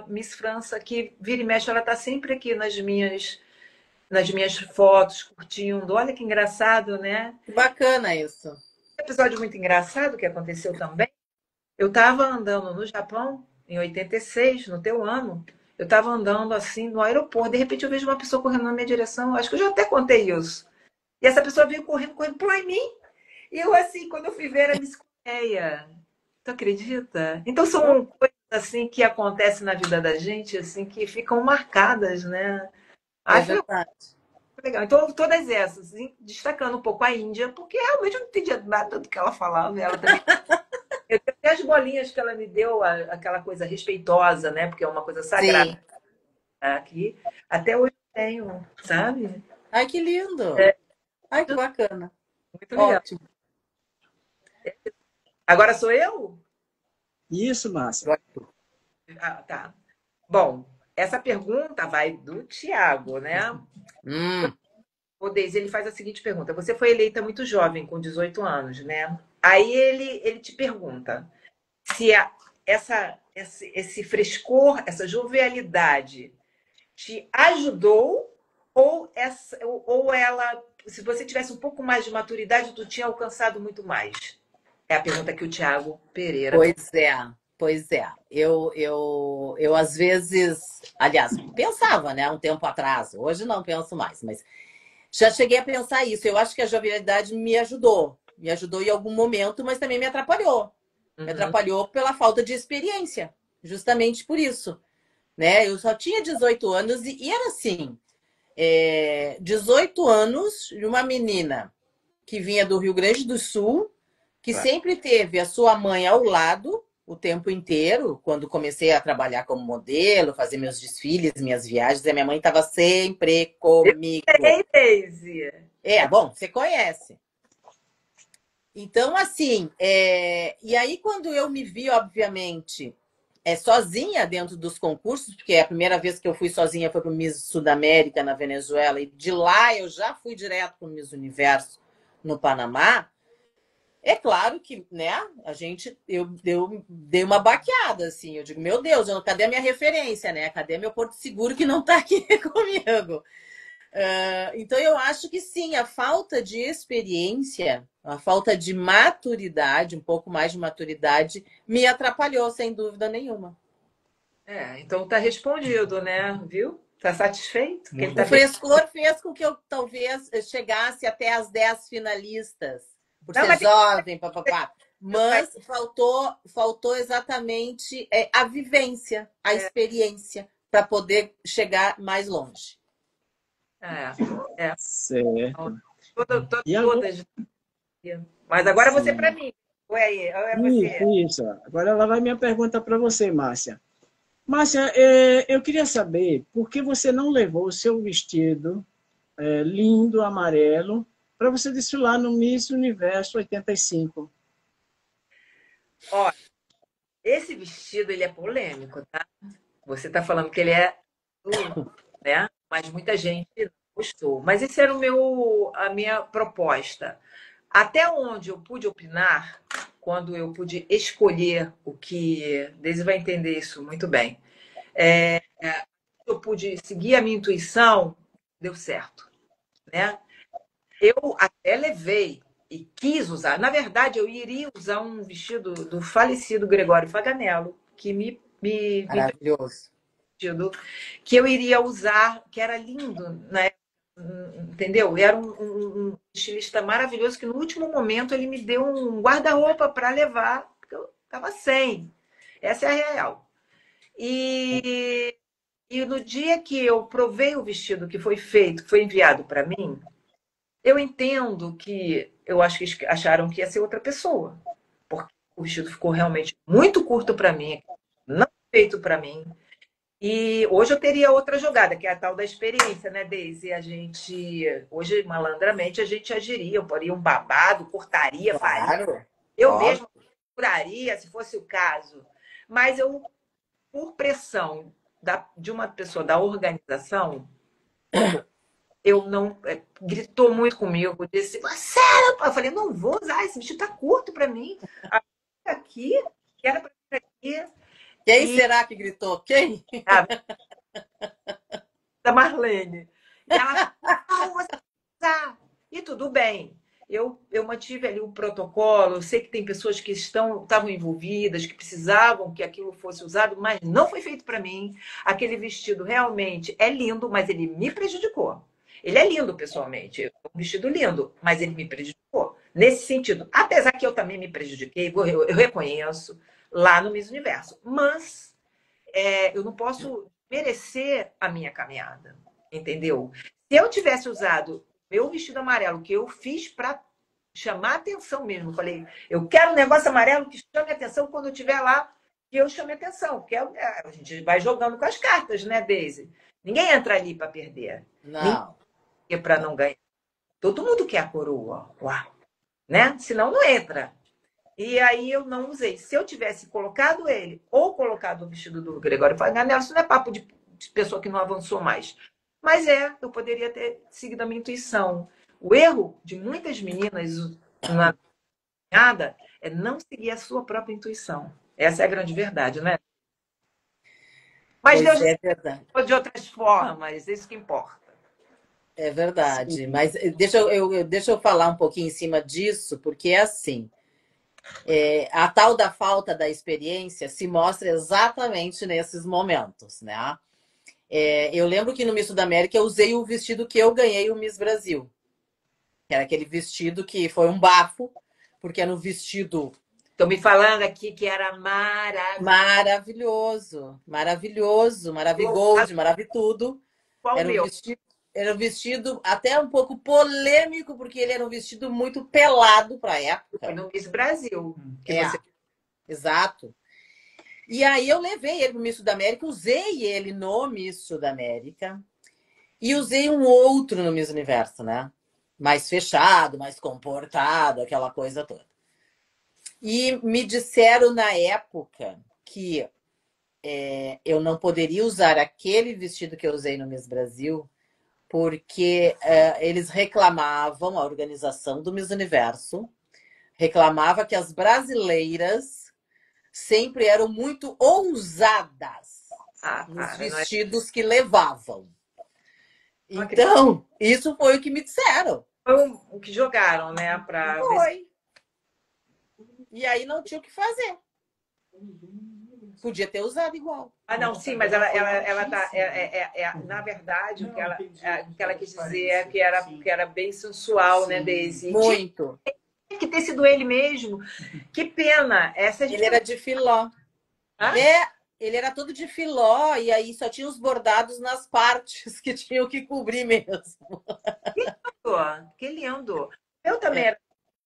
Speaker 3: Miss França, que vira e mexe, ela está sempre aqui nas minhas fotos, curtindo. Olha que engraçado, né?
Speaker 2: Que bacana isso.
Speaker 3: Um episódio muito engraçado que aconteceu também. Eu estava andando no Japão, em 86, no teu ano. Eu estava andando assim no aeroporto, de repente eu vejo uma pessoa correndo na minha direção. Acho que eu já até contei isso. E essa pessoa veio correndo, correndo, pulou em mim. E eu, assim, quando eu fui ver, era Miss Coreia. Tu acredita? Então são coisas assim que acontecem na vida da gente, assim, que ficam marcadas, né?
Speaker 2: É
Speaker 3: Ai, foi
Speaker 2: verdade.
Speaker 3: legal. Então, todas essas, assim, destacando um pouco a Índia, porque realmente eu não entendia nada do que ela falava. Ela também. Eu tenho até as bolinhas que ela me deu, aquela coisa respeitosa, né? Porque é uma coisa sagrada
Speaker 2: Sim.
Speaker 3: aqui. Até hoje eu tenho, sabe?
Speaker 2: Ai, que lindo.
Speaker 3: É
Speaker 2: Ai, que bacana.
Speaker 3: muito legal.
Speaker 2: Ótimo.
Speaker 3: Agora sou eu?
Speaker 1: Isso, Márcia.
Speaker 3: Ah, tá. Bom, essa pergunta vai do Tiago, né?
Speaker 2: Hum,
Speaker 3: O Deise, ele faz a seguinte pergunta: você foi eleita muito jovem, com 18 anos, né? Aí ele te pergunta se esse frescor, essa jovialidade te ajudou ou ela, se você tivesse um pouco mais de maturidade, tu tinha alcançado muito mais? É a pergunta que o Tiago Pereira.
Speaker 2: pois é, pois é. Eu às vezes, aliás, pensava, né, um tempo atrás. Hoje não penso mais, mas já cheguei a pensar isso. Eu acho que a jovialidade me ajudou em algum momento, mas também me atrapalhou. Me
Speaker 3: Uhum.
Speaker 2: atrapalhou pela falta de experiência, justamente por isso, né? Eu só tinha 18 anos e era assim, 18 anos de uma menina que vinha do Rio Grande do Sul, que sempre teve a sua mãe ao lado o tempo inteiro, quando comecei a trabalhar como modelo, fazer meus desfiles, minhas viagens, a minha mãe estava sempre comigo.
Speaker 3: Ei, Deise.
Speaker 2: Bom, você conhece. Então, assim, e aí quando eu me vi, obviamente, sozinha dentro dos concursos, porque a primeira vez que eu fui sozinha foi para o Miss Sudamérica na Venezuela, e de lá eu já fui direto para o Miss Universo no Panamá. É claro que, né, eu dei uma baqueada, assim, eu digo, meu Deus, cadê a minha referência, né? Cadê meu Porto Seguro que não está aqui comigo? Então, eu acho que sim, a falta de experiência, a falta de maturidade, um pouco mais de maturidade, me atrapalhou, sem dúvida nenhuma.
Speaker 3: Então tá respondido, né? Viu? Tá satisfeito? Que ele
Speaker 2: O
Speaker 3: tá bem.
Speaker 2: frescor fez com que eu talvez chegasse até as 10 finalistas, por
Speaker 3: Não,
Speaker 2: ser
Speaker 3: mas tem
Speaker 2: jovem, papapá.
Speaker 3: que.
Speaker 2: Mas faltou exatamente a vivência, a experiência, para poder chegar mais longe.
Speaker 3: É.
Speaker 1: Certo. E agora?
Speaker 3: Todas. Mas agora você para
Speaker 1: Sim.
Speaker 3: mim. Ou é
Speaker 1: Isso,
Speaker 3: você?
Speaker 1: isso. Agora ela vai minha pergunta para você, Márcia. Márcia, eu queria saber por que você não levou o seu vestido lindo, amarelo, para você desfilar no Miss Universo 85.
Speaker 3: Ó, esse vestido ele é polêmico, tá? Você tá falando que ele é azul, né? Mas muita gente não gostou. Mas esse era a minha proposta. Até onde eu pude opinar, quando eu pude escolher o que. Daisy vai entender isso muito bem. Eu pude seguir a minha intuição, deu certo, né? Eu até levei e quis usar. Na verdade, eu iria usar um vestido do falecido Gregório Faganello, que me deu
Speaker 2: Maravilhoso.
Speaker 3: um vestido que eu iria usar, que era lindo, né? Entendeu? Era um estilista maravilhoso que no último momento ele me deu um guarda-roupa para levar, porque eu estava sem. Essa é a real. E no dia que eu provei o vestido que foi feito, que foi enviado para mim, eu entendo que eu acho que acharam que ia ser outra pessoa, porque o vestido ficou realmente muito curto para mim, não feito para mim. E hoje eu teria outra jogada, que é a tal da experiência, né, Deise? A gente, hoje, malandramente, a gente agiria, eu poria um babado, cortaria, faria.
Speaker 2: Claro,
Speaker 3: Eu
Speaker 2: óbvio.
Speaker 3: mesma curaria, se fosse o caso. Mas eu, por pressão de uma pessoa da organização, eu não. Gritou muito comigo, disse, Marcela! Eu falei, não vou usar, esse vestido tá curto para mim. Aqui, que era para aqui.
Speaker 2: Quem
Speaker 3: E
Speaker 2: será que gritou? Quem?
Speaker 3: a da Marlene. E ela falou, você vai usar. E tudo bem. Eu mantive ali o protocolo. Eu sei que tem pessoas que estavam envolvidas, que precisavam que aquilo fosse usado, mas não foi feito para mim. Aquele vestido realmente é lindo, mas ele me prejudicou. Ele é lindo pessoalmente, é um vestido lindo, mas ele me prejudicou. Nesse sentido, apesar que eu também me prejudiquei, eu reconheço, lá no Miss Universo. Mas eu não posso merecer a minha caminhada, entendeu? Se eu tivesse usado meu vestido amarelo, que eu fiz para chamar atenção mesmo, falei, eu quero um negócio amarelo que chame atenção quando eu estiver lá, que eu chame atenção, porque a gente vai jogando com as cartas, né, Daisy? Ninguém entra ali para perder, ninguém
Speaker 2: Não.
Speaker 3: para não ganhar. Todo mundo quer a coroa, uau, né? Senão não entra. E aí eu não usei. Se eu tivesse colocado ele ou colocado o vestido do Gregório Faganello, isso não é papo de pessoa que não avançou mais. Mas eu poderia ter seguido a minha intuição. O erro de muitas meninas na caminhada é não seguir a sua própria intuição. Essa é a grande verdade, né? Mas
Speaker 2: Pois
Speaker 3: Deus
Speaker 2: é verdade.
Speaker 3: de outras formas, isso que importa.
Speaker 2: É verdade.
Speaker 1: Sim.
Speaker 2: Mas deixa eu falar um pouquinho em cima disso, porque é assim. A tal da falta da experiência se mostra exatamente nesses momentos, né? Eu lembro que no Miss Sudamérica eu usei o vestido que eu ganhei o Miss Brasil. Que era aquele vestido que foi um bafo, porque era um vestido
Speaker 3: Estão me falando aqui que era maravilhoso.
Speaker 2: maravilhoso, maravigold, maravilhoso.
Speaker 3: Qual o meu?
Speaker 2: Era um vestido até um pouco polêmico, porque ele era um vestido muito pelado para a
Speaker 3: Foi
Speaker 2: época.
Speaker 3: no Miss Brasil. Que
Speaker 2: É,
Speaker 3: você...
Speaker 2: exato. E aí eu levei ele para o Miss Sudamérica, usei ele no Miss Sudamérica e usei um outro no Miss Universo, né? Mais fechado, mais comportado, aquela coisa toda. E me disseram na época que eu não poderia usar aquele vestido que eu usei no Miss Brasil, porque eles reclamavam, a organização do Miss Universo reclamava que as brasileiras sempre eram muito ousadas nos
Speaker 3: não é...
Speaker 2: vestidos que levavam. Então, isso foi o que me disseram.
Speaker 3: Foi o que jogaram, né? Para ver se...
Speaker 2: Foi. E aí não tinha o que fazer. Podia ter usado igual.
Speaker 3: Ah, não, sim, mas ela tá. Na verdade, o que ela quis dizer é que era bem sensual, né, Daisy? E tinha
Speaker 2: Muito.
Speaker 3: que ter sido ele mesmo. Que pena. Essa a gente
Speaker 2: Ele era de filó.
Speaker 3: Hã?
Speaker 2: Ele era todo de filó e aí só tinha os bordados nas partes que tinham que cobrir mesmo.
Speaker 3: Que lindo. Eu também era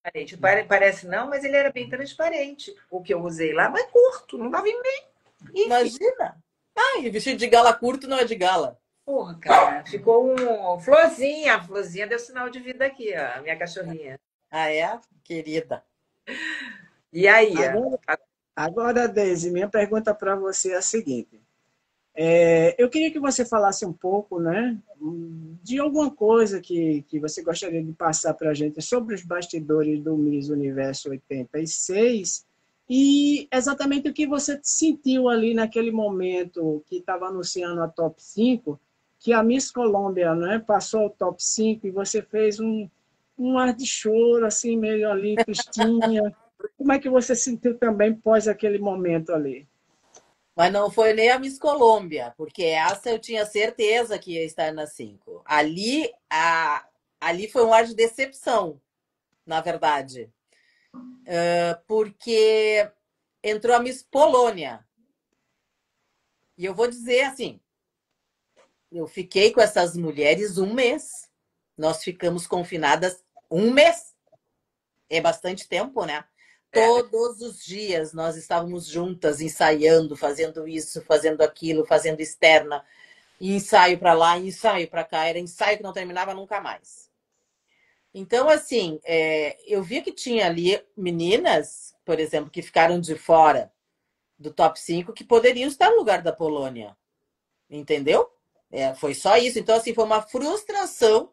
Speaker 3: transparente. Parece não, mas ele era bem transparente. O que eu usei lá, mas curto, não dava em mim. Enfim,
Speaker 2: Imagina. Ai, vestido de gala curto não é de gala.
Speaker 3: porra, cara. Ficou um. Florzinha. A florzinha deu sinal de vida aqui, ó, a minha cachorrinha.
Speaker 2: Ah, é? Querida.
Speaker 3: E aí?
Speaker 1: Agora, Deise, minha pergunta para você é a seguinte. Eu queria que você falasse um pouco, né, de alguma coisa que você gostaria de passar para a gente sobre os bastidores do Miss Universo 86 e exatamente o que você sentiu ali naquele momento que estava anunciando a Top 5, que a Miss Colômbia, né, passou ao Top 5 e você fez um ar de choro, assim, meio ali, tristinha. Como é que você sentiu também pós aquele momento ali?
Speaker 2: Mas não foi nem a Miss Colômbia, porque essa eu tinha certeza que ia estar na 5. Ali foi um ar de decepção, na verdade. Porque entrou a Miss Polônia. E eu vou dizer assim, eu fiquei com essas mulheres um mês. Nós ficamos confinadas um mês. É bastante tempo, né? Todos os dias nós estávamos juntas, ensaiando, fazendo isso, fazendo aquilo, fazendo externa, e ensaio para lá, ensaio para cá, era ensaio que não terminava nunca mais. Então, assim, eu vi que tinha ali meninas, por exemplo, que ficaram de fora do top 5 que poderiam estar no lugar da Polônia, entendeu? Foi só isso. Então, assim, foi uma frustração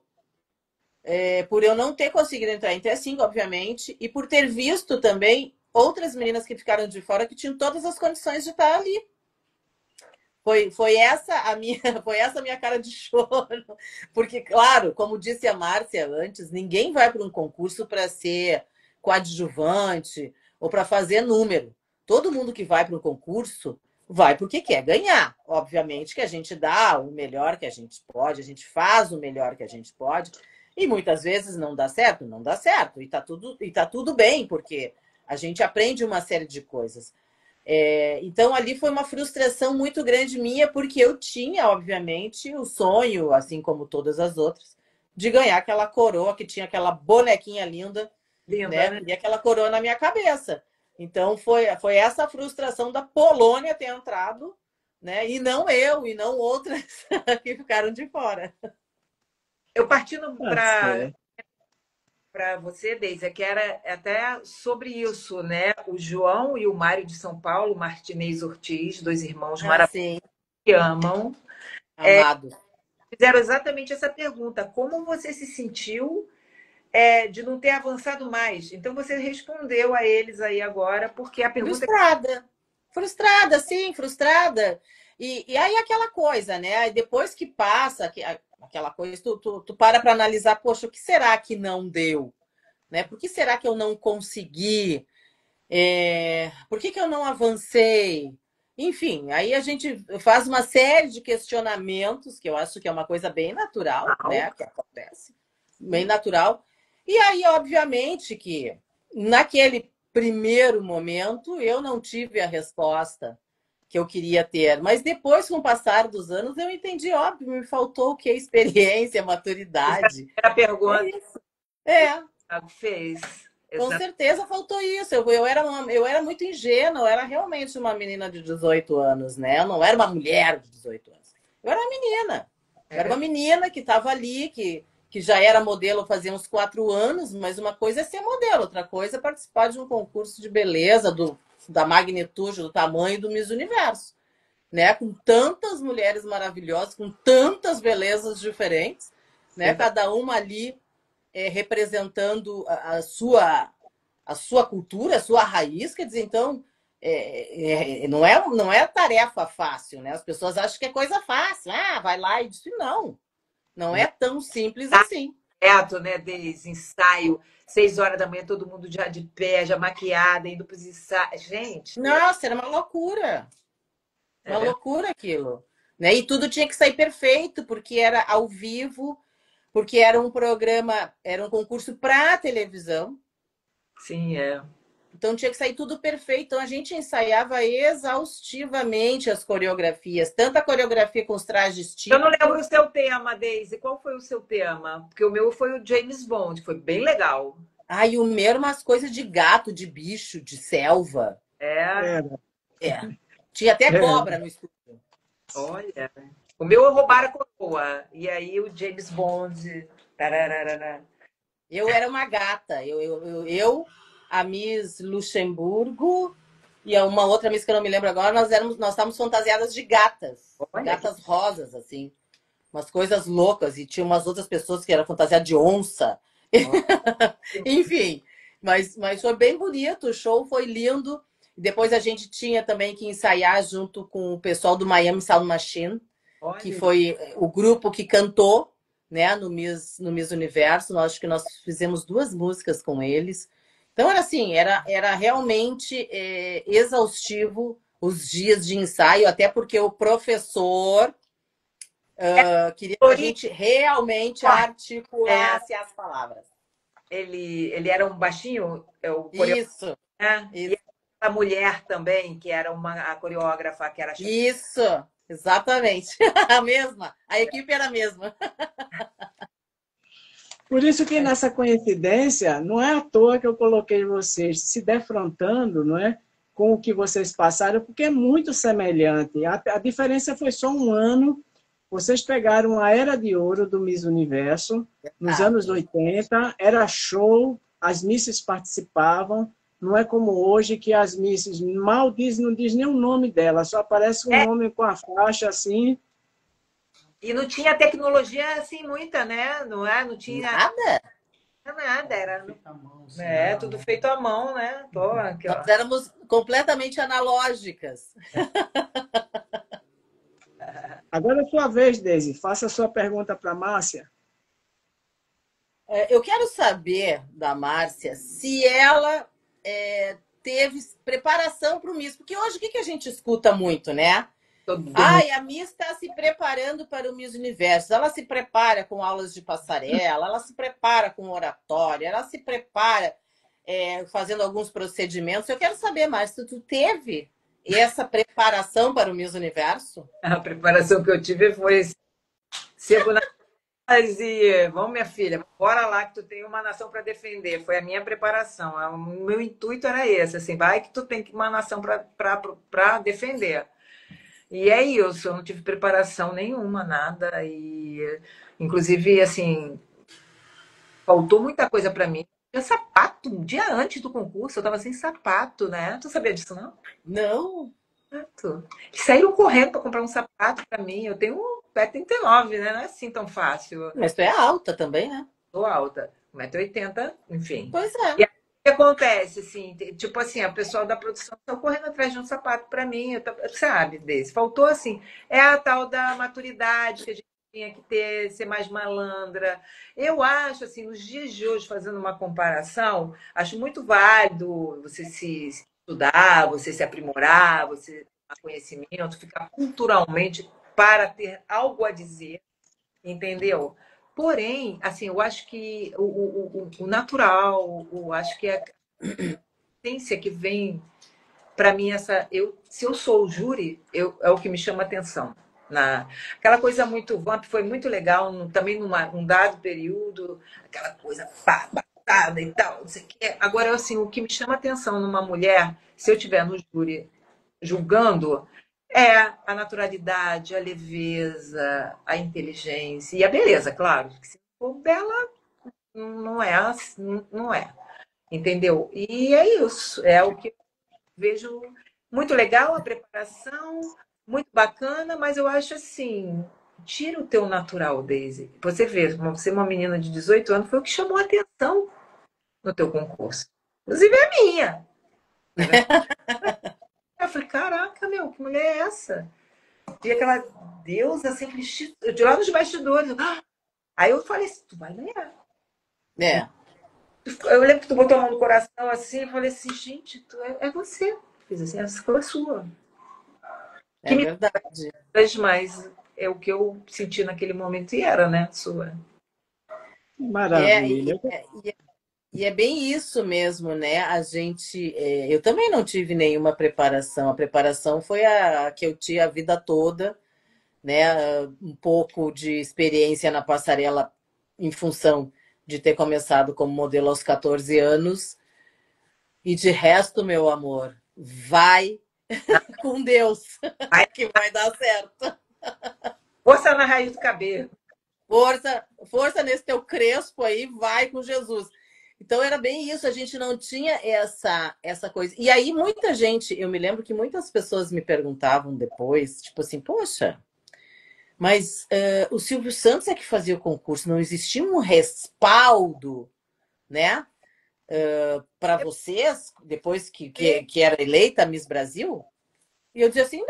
Speaker 2: por eu não ter conseguido entrar em T5, obviamente, e por ter visto também outras meninas que ficaram de fora que tinham todas as condições de estar ali. Foi essa a minha, foi essa a minha cara de choro. Porque, claro, como disse a Márcia antes, ninguém vai para um concurso para ser coadjuvante ou para fazer número. Todo mundo que vai para um concurso vai porque quer ganhar. Obviamente que a gente dá o melhor que a gente pode, a gente faz o melhor que a gente pode, e muitas vezes não dá certo, não dá certo. E tá tudo bem, porque a gente aprende uma série de coisas. Então, ali foi uma frustração muito grande minha, porque eu tinha, obviamente, o sonho, assim como todas as outras, de ganhar aquela coroa, que tinha aquela bonequinha linda,
Speaker 3: Linda,
Speaker 2: né?
Speaker 3: né?
Speaker 2: E aquela coroa na minha cabeça. Então, foi essa frustração da Polônia ter entrado, né? E não eu, e não outras que ficaram de fora.
Speaker 3: Eu partindo
Speaker 1: Tá certo.
Speaker 3: para você, Deise, que era até sobre isso, né? O João e o Mário de São Paulo, Martinez Ortiz, dois irmãos
Speaker 2: Ah,
Speaker 3: maravilhosos
Speaker 2: sim,
Speaker 3: que amam,
Speaker 2: amado.
Speaker 3: fizeram exatamente essa pergunta: como você se sentiu de não ter avançado mais? Então você respondeu a eles aí agora, porque a pergunta
Speaker 2: Frustrada. Frustrada, sim, frustrada. E aí aquela coisa, né? Aí depois que passa, aquela coisa, tu para analisar, poxa, o que será que não deu? Né? Por que será que eu não consegui? Por que eu não avancei? Enfim, aí a gente faz uma série de questionamentos, que eu acho que é uma coisa bem natural,
Speaker 3: é
Speaker 2: né? Que acontece, bem natural. E aí, obviamente, que naquele primeiro momento eu não tive a resposta que eu queria ter. Mas depois, com o passar dos anos, eu entendi, óbvio, me faltou o que? Experiência, maturidade.
Speaker 3: a pergunta
Speaker 2: É isso.
Speaker 3: que o
Speaker 2: É,
Speaker 3: Thiago fez.
Speaker 2: com certeza faltou isso. Eu era muito ingênua, eu era realmente uma menina de 18 anos, né? Eu não era uma mulher de 18 anos. Eu era uma menina. Eu era uma menina que estava ali, que já era modelo fazia uns 4 anos, mas uma coisa é ser modelo, outra coisa é participar de um concurso de beleza da magnitude, do tamanho do Miss Universo, né? Com tantas mulheres maravilhosas, com tantas belezas diferentes, né?
Speaker 3: Exato.
Speaker 2: Cada uma ali representando a sua cultura, a sua raiz, quer dizer, então não é tarefa fácil, né? As pessoas acham que é coisa fácil, vai lá e diz, não é tão simples assim.
Speaker 3: Direto, né, Deise? Ensaio, 6 horas da manhã, todo mundo já de pé, já maquiada, indo para os ensaios. Gente,
Speaker 2: Nossa, era uma
Speaker 3: verdade.
Speaker 2: loucura aquilo, né? E tudo tinha que sair perfeito, porque era ao vivo, porque era um programa, era um concurso para televisão.
Speaker 3: Sim, é.
Speaker 2: Então tinha que sair tudo perfeito. Então a gente ensaiava exaustivamente as coreografias, tanto a coreografia com os trajes
Speaker 3: Eu não lembro
Speaker 2: típicos.
Speaker 3: o seu tema, Deise. Qual foi o seu tema? Porque o meu foi o James Bond, foi bem legal.
Speaker 2: Ai, o meu era umas coisas de gato, de bicho, de selva.
Speaker 3: É,
Speaker 1: Era,
Speaker 2: É. Tinha até
Speaker 1: era.
Speaker 2: cobra no estúdio.
Speaker 3: olha. O meu roubaram a coroa. E aí o James Bond. Tararara.
Speaker 2: Eu era uma gata. A Miss Luxemburgo e uma outra Miss que eu não me lembro agora, nós estávamos fantasiadas de gatas.
Speaker 3: Olha que.
Speaker 2: Gatas rosas, assim. Umas coisas loucas. E tinha umas outras pessoas que eram fantasiadas de onça. Enfim, mas foi bem bonito, o show foi lindo. Depois a gente tinha também que ensaiar junto com o pessoal do Miami Sound Machine, que
Speaker 3: Olha.
Speaker 2: foi o grupo que cantou, né, no Miss Universo. Nós acho que nós fizemos 2 músicas com eles. Então era assim, era realmente exaustivo os dias de ensaio, até porque o professor queria que a gente realmente
Speaker 3: É,
Speaker 2: articulasse as palavras.
Speaker 3: ele era um baixinho, o coreógrafo,
Speaker 2: Isso,
Speaker 3: né? E
Speaker 2: isso.
Speaker 3: a mulher também, que era a coreógrafa, que era
Speaker 2: Isso, exatamente. A mesma. A equipe era a mesma.
Speaker 1: Por isso que nessa coincidência, não é à toa que eu coloquei vocês se defrontando, não é, com o que vocês passaram, porque é muito semelhante. A diferença foi só um ano. Vocês pegaram a era de ouro do Miss Universo, nos anos 80, era show, as misses participavam, não é como hoje que as misses mal diz, não diz nem o nome dela, só aparece um nome com a faixa assim.
Speaker 3: E não tinha tecnologia assim muita, né? Não é? Não tinha
Speaker 2: Nada.
Speaker 3: nada, era
Speaker 4: Mão,
Speaker 3: tudo feito à mão, né? Pô, aqui, ó.
Speaker 2: Nós éramos completamente analógicas.
Speaker 1: Agora é sua vez, Deise. Faça a sua pergunta para a Márcia.
Speaker 2: Eu quero saber da Márcia se ela teve preparação para o Miss, porque hoje o que a gente escuta muito, né? Ai, a Miss está se preparando para o Miss Universo. Ela se prepara com aulas de passarela, ela se prepara com oratória, ela se prepara fazendo alguns procedimentos. Eu quero saber mais, se tu teve essa preparação para o Miss Universo?
Speaker 3: A preparação que eu tive foi cedo na e vamos, minha filha, bora lá que tu tem uma nação para defender. Foi a minha preparação. O meu intuito era esse, assim, vai que tu tem uma nação para defender. E é isso, eu não tive preparação nenhuma, nada. E, inclusive, assim, faltou muita coisa para mim. Tinha sapato, um dia antes do concurso, eu estava sem sapato, né? Tu sabia disso, não?
Speaker 2: Não.
Speaker 3: Sapato. E saíram correndo para comprar um sapato para mim. Eu tenho 1,39 m, né? Não é assim tão fácil.
Speaker 2: Mas tu é alta também, né?
Speaker 3: Sou alta, 1,80 m, enfim.
Speaker 2: Pois é.
Speaker 3: E aí, o que acontece, assim, tipo assim, a pessoa da produção está correndo atrás de um sapato para mim, sabe, desse. Faltou, assim, é a tal da maturidade que a gente tinha que ter, ser mais malandra. Eu acho, assim, nos dias de hoje, fazendo uma comparação, acho muito válido você se estudar, você se aprimorar, você ter conhecimento, ficar culturalmente para ter algo a dizer, entendeu? Porém, assim, eu acho que o natural, eu acho que a essência que vem para mim, se eu sou o júri, é o que me chama atenção. Aquela coisa muito vamp, foi muito legal, também num dado período, aquela coisa pá, batada e tal, não sei o quê. Agora, assim, o que me chama atenção numa mulher, se eu estiver no júri julgando, é a naturalidade, a leveza, a inteligência e a beleza, claro. Se for bela, não é, não é. Entendeu? E é isso. É o que eu vejo muito legal, a preparação, muito bacana, mas eu acho assim, tira o teu natural, Daisy. Você vê, você é uma menina de 18 anos, foi o que chamou a atenção no teu concurso. Inclusive a minha. Eu falei, caraca, meu, que mulher é essa? E aquela deusa assim, de lá nos bastidores. Aí eu falei assim, tu vai ganhar.
Speaker 2: É.
Speaker 3: Eu lembro que tu botou a mão no coração assim, e falei assim, gente, é você. Fiz assim, essa foi a sua.
Speaker 2: É verdade.
Speaker 3: Mas é o que eu senti naquele momento e era, né, sua.
Speaker 1: Maravilha.
Speaker 2: E é bem isso mesmo, né? A gente, eu também não tive nenhuma preparação. A preparação foi a que eu tinha a vida toda, né? Um pouco de experiência na passarela em função de ter começado como modelo aos 14 anos. E de resto, meu amor, vai com Deus, que vai dar certo.
Speaker 3: Força na raiz do cabelo.
Speaker 2: Força nesse teu crespo aí, vai com Jesus. Então era bem isso, a gente não tinha essa coisa. E aí muita gente, eu me lembro que muitas pessoas me perguntavam depois, tipo assim, poxa, mas o Silvio Santos é que fazia o concurso, não existia um respaldo, né? Para vocês, depois que era eleita Miss Brasil? E eu dizia assim,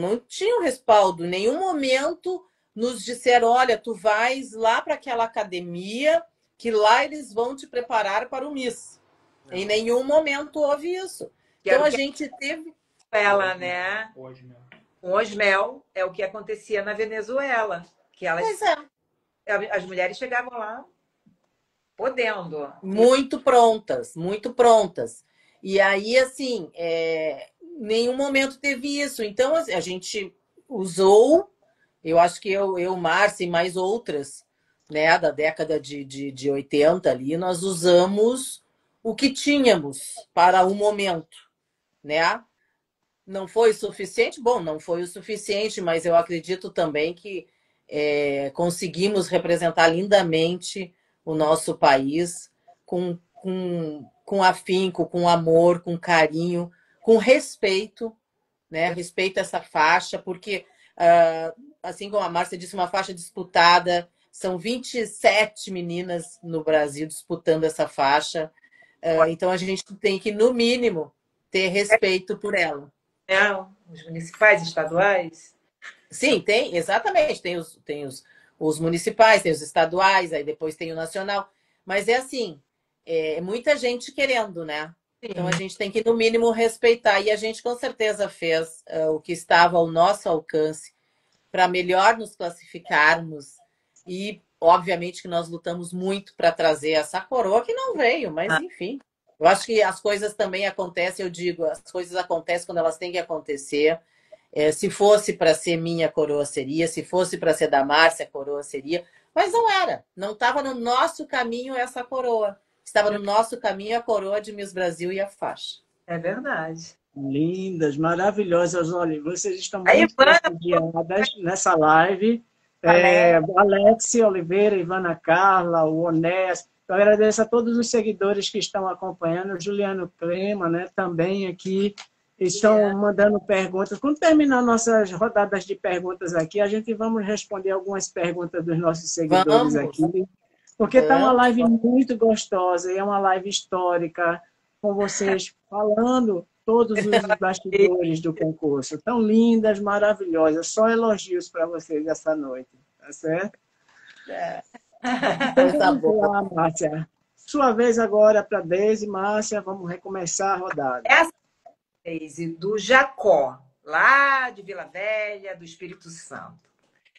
Speaker 2: não tinha um respaldo. Em nenhum momento nos disseram, olha, tu vais lá para aquela academia, que lá eles vão te preparar para o Miss. Não. Em nenhum momento houve isso. Então a gente teve...
Speaker 3: Ela, né? Com Osmel é o que acontecia na Venezuela. Que elas, as mulheres chegavam lá podendo.
Speaker 2: Muito prontas, muito prontas. E aí, assim, nenhum momento teve isso. Então, a gente usou, eu acho que eu Márcia e mais outras, né, da década de 80 ali, nós usamos o que tínhamos para o momento, né? Não foi o suficiente? Bom, não foi o suficiente, mas eu acredito também que conseguimos representar lindamente o nosso país com afinco, com amor, com carinho, com respeito, né? Respeito a essa faixa, porque, assim como a Márcia disse, uma faixa disputada, são 27 meninas no Brasil disputando essa faixa, então a gente tem que, no mínimo, ter respeito por ela.
Speaker 3: Os municipais, estaduais.
Speaker 2: Sim, tem, exatamente. Os municipais, tem os estaduais, aí depois tem o nacional. Mas é assim, muita gente querendo, né? Então a
Speaker 3: Sim.
Speaker 2: gente tem que, no mínimo, respeitar. E a gente com certeza fez o que estava ao nosso alcance para melhor nos classificarmos. E, obviamente, que nós lutamos muito para trazer essa coroa que não veio, mas enfim. Eu acho que as coisas também acontecem, eu digo, as coisas acontecem quando elas têm que acontecer. Se fosse para ser minha, coroa seria. Se fosse para ser da Márcia, coroa seria. Mas não era. Não estava no nosso caminho essa coroa. Estava no nosso caminho a coroa de Miss Brasil e a faixa.
Speaker 3: É verdade.
Speaker 1: Lindas, maravilhosas. Olha, vocês estão
Speaker 3: A
Speaker 1: muito
Speaker 3: Ivana,
Speaker 1: prestigiadas nessa live.
Speaker 3: Alex,
Speaker 1: Alex Oliveira, Ivana Carla, o Onés. Eu agradeço a todos os seguidores que estão acompanhando. O Juliano Crema, né, também aqui. Estão mandando perguntas. Quando terminar nossas rodadas de perguntas aqui, a gente vamos responder algumas perguntas dos nossos seguidores
Speaker 2: Vamos,
Speaker 1: aqui. Porque está uma
Speaker 2: vamos.
Speaker 1: live muito gostosa e é uma live histórica, com vocês falando todos os bastidores do concurso. Tão lindas, maravilhosas. Só elogios para vocês essa noite. Tá certo? Então
Speaker 2: Coisa
Speaker 1: vamos
Speaker 2: boa.
Speaker 1: lá, Márcia. Sua vez agora para Deise, Márcia. Vamos recomeçar a rodada.
Speaker 3: essa vez do Jacó, lá de Vila Velha, do Espírito Santo.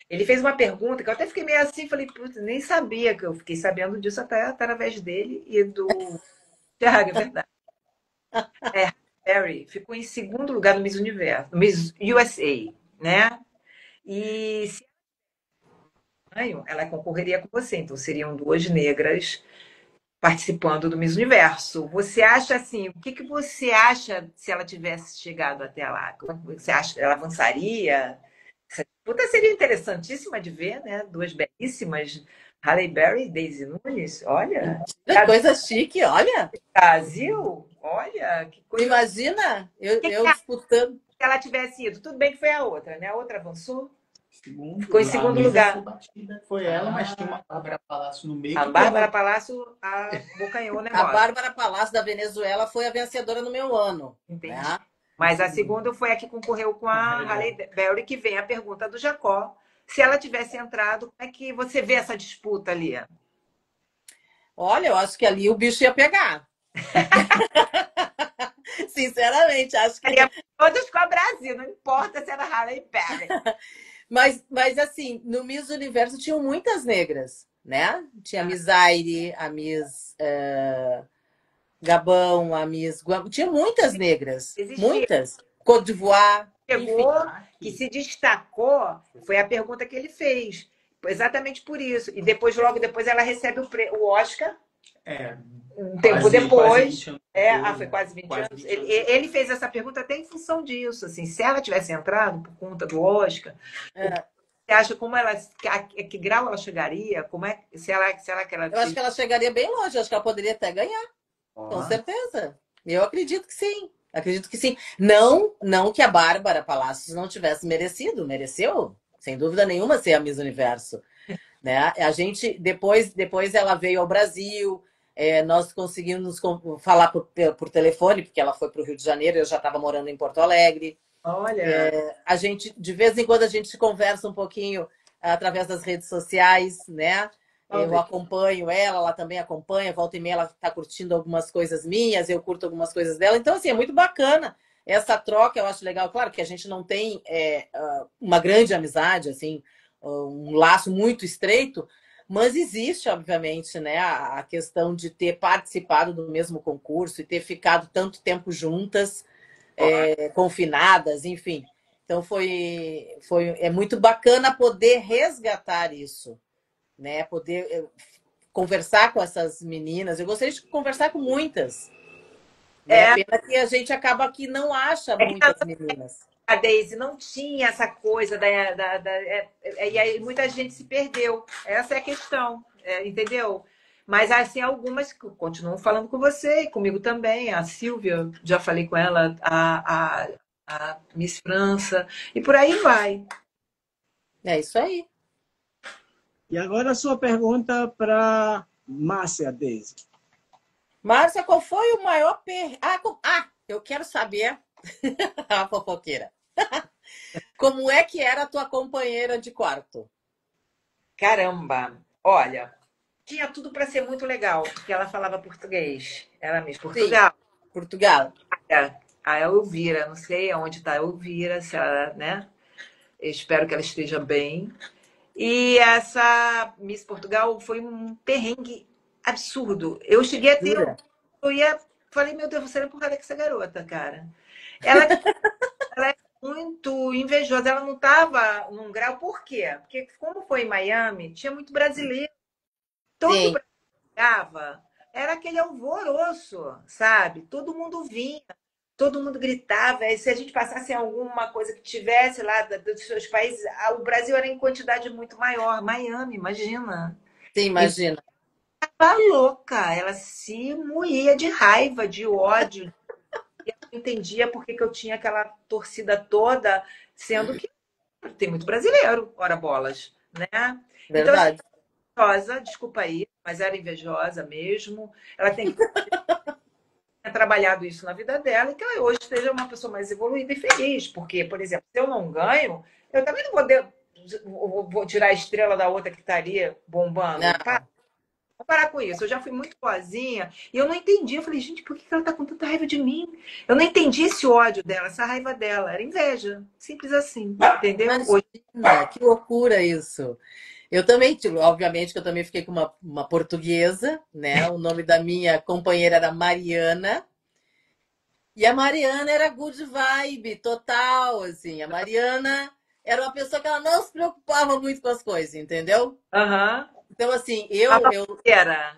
Speaker 3: Ele fez uma pergunta que eu até fiquei meio assim, falei, putz, nem sabia, que eu fiquei sabendo disso até através dele e do Thiago, é verdade. Harry ficou em segundo lugar no Miss Universo, no Miss USA, né? E se ela concorreria com você, então seriam duas negras participando do Miss Universo. Você acha assim, o que você acha se ela tivesse chegado até lá? Como você acha? Ela avançaria? Essa disputa seria interessantíssima de ver, né? Duas belíssimas, Halle Berry e Daisy Nunes. Olha,
Speaker 2: Coisa chique, olha.
Speaker 3: Brasil, olha, que coisa.
Speaker 2: Imagina eu
Speaker 3: Se
Speaker 2: disputando.
Speaker 3: ela tivesse ido, tudo bem que foi a outra, né? A outra avançou, ficou em segundo lugar.
Speaker 4: Foi ela, mas tinha uma Bárbara Palácio no meio.
Speaker 3: A Bárbara Palácio abocanhou o
Speaker 2: A
Speaker 3: negócio.
Speaker 2: Bárbara Palácio da Venezuela foi a vencedora no meu ano.
Speaker 3: Entendi.
Speaker 2: Né?
Speaker 3: Mas a segunda foi a que concorreu com a Halle Berry, que vem a pergunta do Jacó. Se ela tivesse entrado, como é que você vê essa disputa ali?
Speaker 2: Olha, eu acho que ali o bicho ia pegar. Sinceramente, acho que.
Speaker 3: Todas com a Brasil, não importa se era Halle Berry.
Speaker 2: Mas assim, no Miss Universo tinham muitas negras, né? Tinha a Miss Aire, a Miss Gabão, a Miss Guam. Tinha muitas negras.
Speaker 3: Existia.
Speaker 2: Muitas. Côte d'Ivoire.
Speaker 3: Chegou, que se destacou, foi a pergunta que ele fez. Exatamente por isso. E depois, logo depois, ela recebe o Oscar. Um tempo depois. Foi quase 20 anos. Ele fez essa pergunta até em função disso. Assim, se ela tivesse entrado por conta do Oscar, você acha como ela, que grau ela chegaria? Como é, se ela
Speaker 2: Eu acho que ela chegaria bem longe. Eu acho que ela poderia até ganhar. Com certeza. Eu acredito que sim. Acredito que sim. Não que a Bárbara Palácios não tivesse merecido. Mereceu, sem dúvida nenhuma, ser a Miss Universo. Né? A gente, depois ela veio ao Brasil, nós conseguimos falar por telefone, porque ela foi para o Rio de Janeiro, eu já estava morando em Porto Alegre.
Speaker 3: Olha.
Speaker 2: A gente, de vez em quando, a gente conversa um pouquinho através das redes sociais, né? Eu acompanho ela também acompanha, volta e meia ela está curtindo algumas coisas minhas, eu curto algumas coisas dela. Então, assim, é muito bacana essa troca, eu acho legal. Claro que a gente não tem uma grande amizade, assim, um laço muito estreito, mas existe, obviamente, né, a questão de ter participado do mesmo concurso e ter ficado tanto tempo juntas, confinadas, enfim. Então, é muito bacana poder resgatar isso. né? Poder conversar com essas meninas. Eu gostaria de conversar com muitas. Né?
Speaker 3: É,
Speaker 2: Pena que a gente acaba que não acha
Speaker 3: é que
Speaker 2: muitas meninas.
Speaker 3: a Daisy não tinha essa coisa e aí muita gente se perdeu. Essa é a questão, entendeu? Mas assim, algumas que continuam falando com você e comigo também. A Silvia, já falei com ela, a Miss França, e por aí vai.
Speaker 2: É isso aí.
Speaker 1: E agora a sua pergunta para Márcia, Deise.
Speaker 2: Márcia, qual foi o maior eu quero saber, a fofoqueira. Como é que era a tua companheira de quarto?
Speaker 3: Caramba! Olha, tinha tudo para ser muito legal, porque ela falava português. Ela Miss
Speaker 2: Sim,
Speaker 3: Portugal.
Speaker 2: Portugal.
Speaker 3: A Elvira, não sei onde está a Elvira, se ela, né? Eu espero que ela esteja bem. E essa Miss Portugal foi um perrengue absurdo. Eu cheguei a ter.
Speaker 2: Jura?
Speaker 3: Eu ia. Falei, meu Deus, você é empurrada com essa garota, cara. Ela, ela é muito invejosa. Ela não estava num grau. Por quê? Porque, como foi em Miami, tinha muito brasileiro. Todo
Speaker 2: Sim,
Speaker 3: brasileiro chegava, era aquele alvoroço, sabe? Todo mundo vinha. Todo mundo gritava. E se a gente passasse em alguma coisa que tivesse lá dos seus países, o Brasil era em quantidade muito maior. Miami, imagina.
Speaker 2: sim,
Speaker 3: E
Speaker 2: imagina.
Speaker 3: estava louca, ela se moía de raiva, de ódio. E eu não entendia por que que eu tinha aquela torcida toda, sendo que tem muito brasileiro, ora bolas, né? Então, assim,
Speaker 2: Verdade.
Speaker 3: invejosa, desculpa aí, mas era invejosa mesmo. Ela tem que ter trabalhado isso na vida dela e que ela hoje seja uma pessoa mais evoluída e feliz. Porque, por exemplo, se eu não ganho, eu também não vou tirar a estrela da outra que estaria bombando.
Speaker 2: Não,
Speaker 3: Vou parar com isso. Eu já fui muito boazinha e eu não entendi. Eu falei, gente, por que ela tá com tanta raiva de mim? Eu não entendi esse ódio dela, essa raiva dela. Era inveja. Simples assim. Entendeu? Hoje,
Speaker 2: imagina, que loucura isso. Eu também, obviamente, que eu também fiquei com uma portuguesa, né? O nome da minha companheira era Mariana. E a Mariana era good vibe, total, assim. A Mariana era uma pessoa que ela não se preocupava muito com as coisas, entendeu?
Speaker 3: aham.
Speaker 2: Então, assim,
Speaker 3: A
Speaker 2: eu
Speaker 3: baboseira.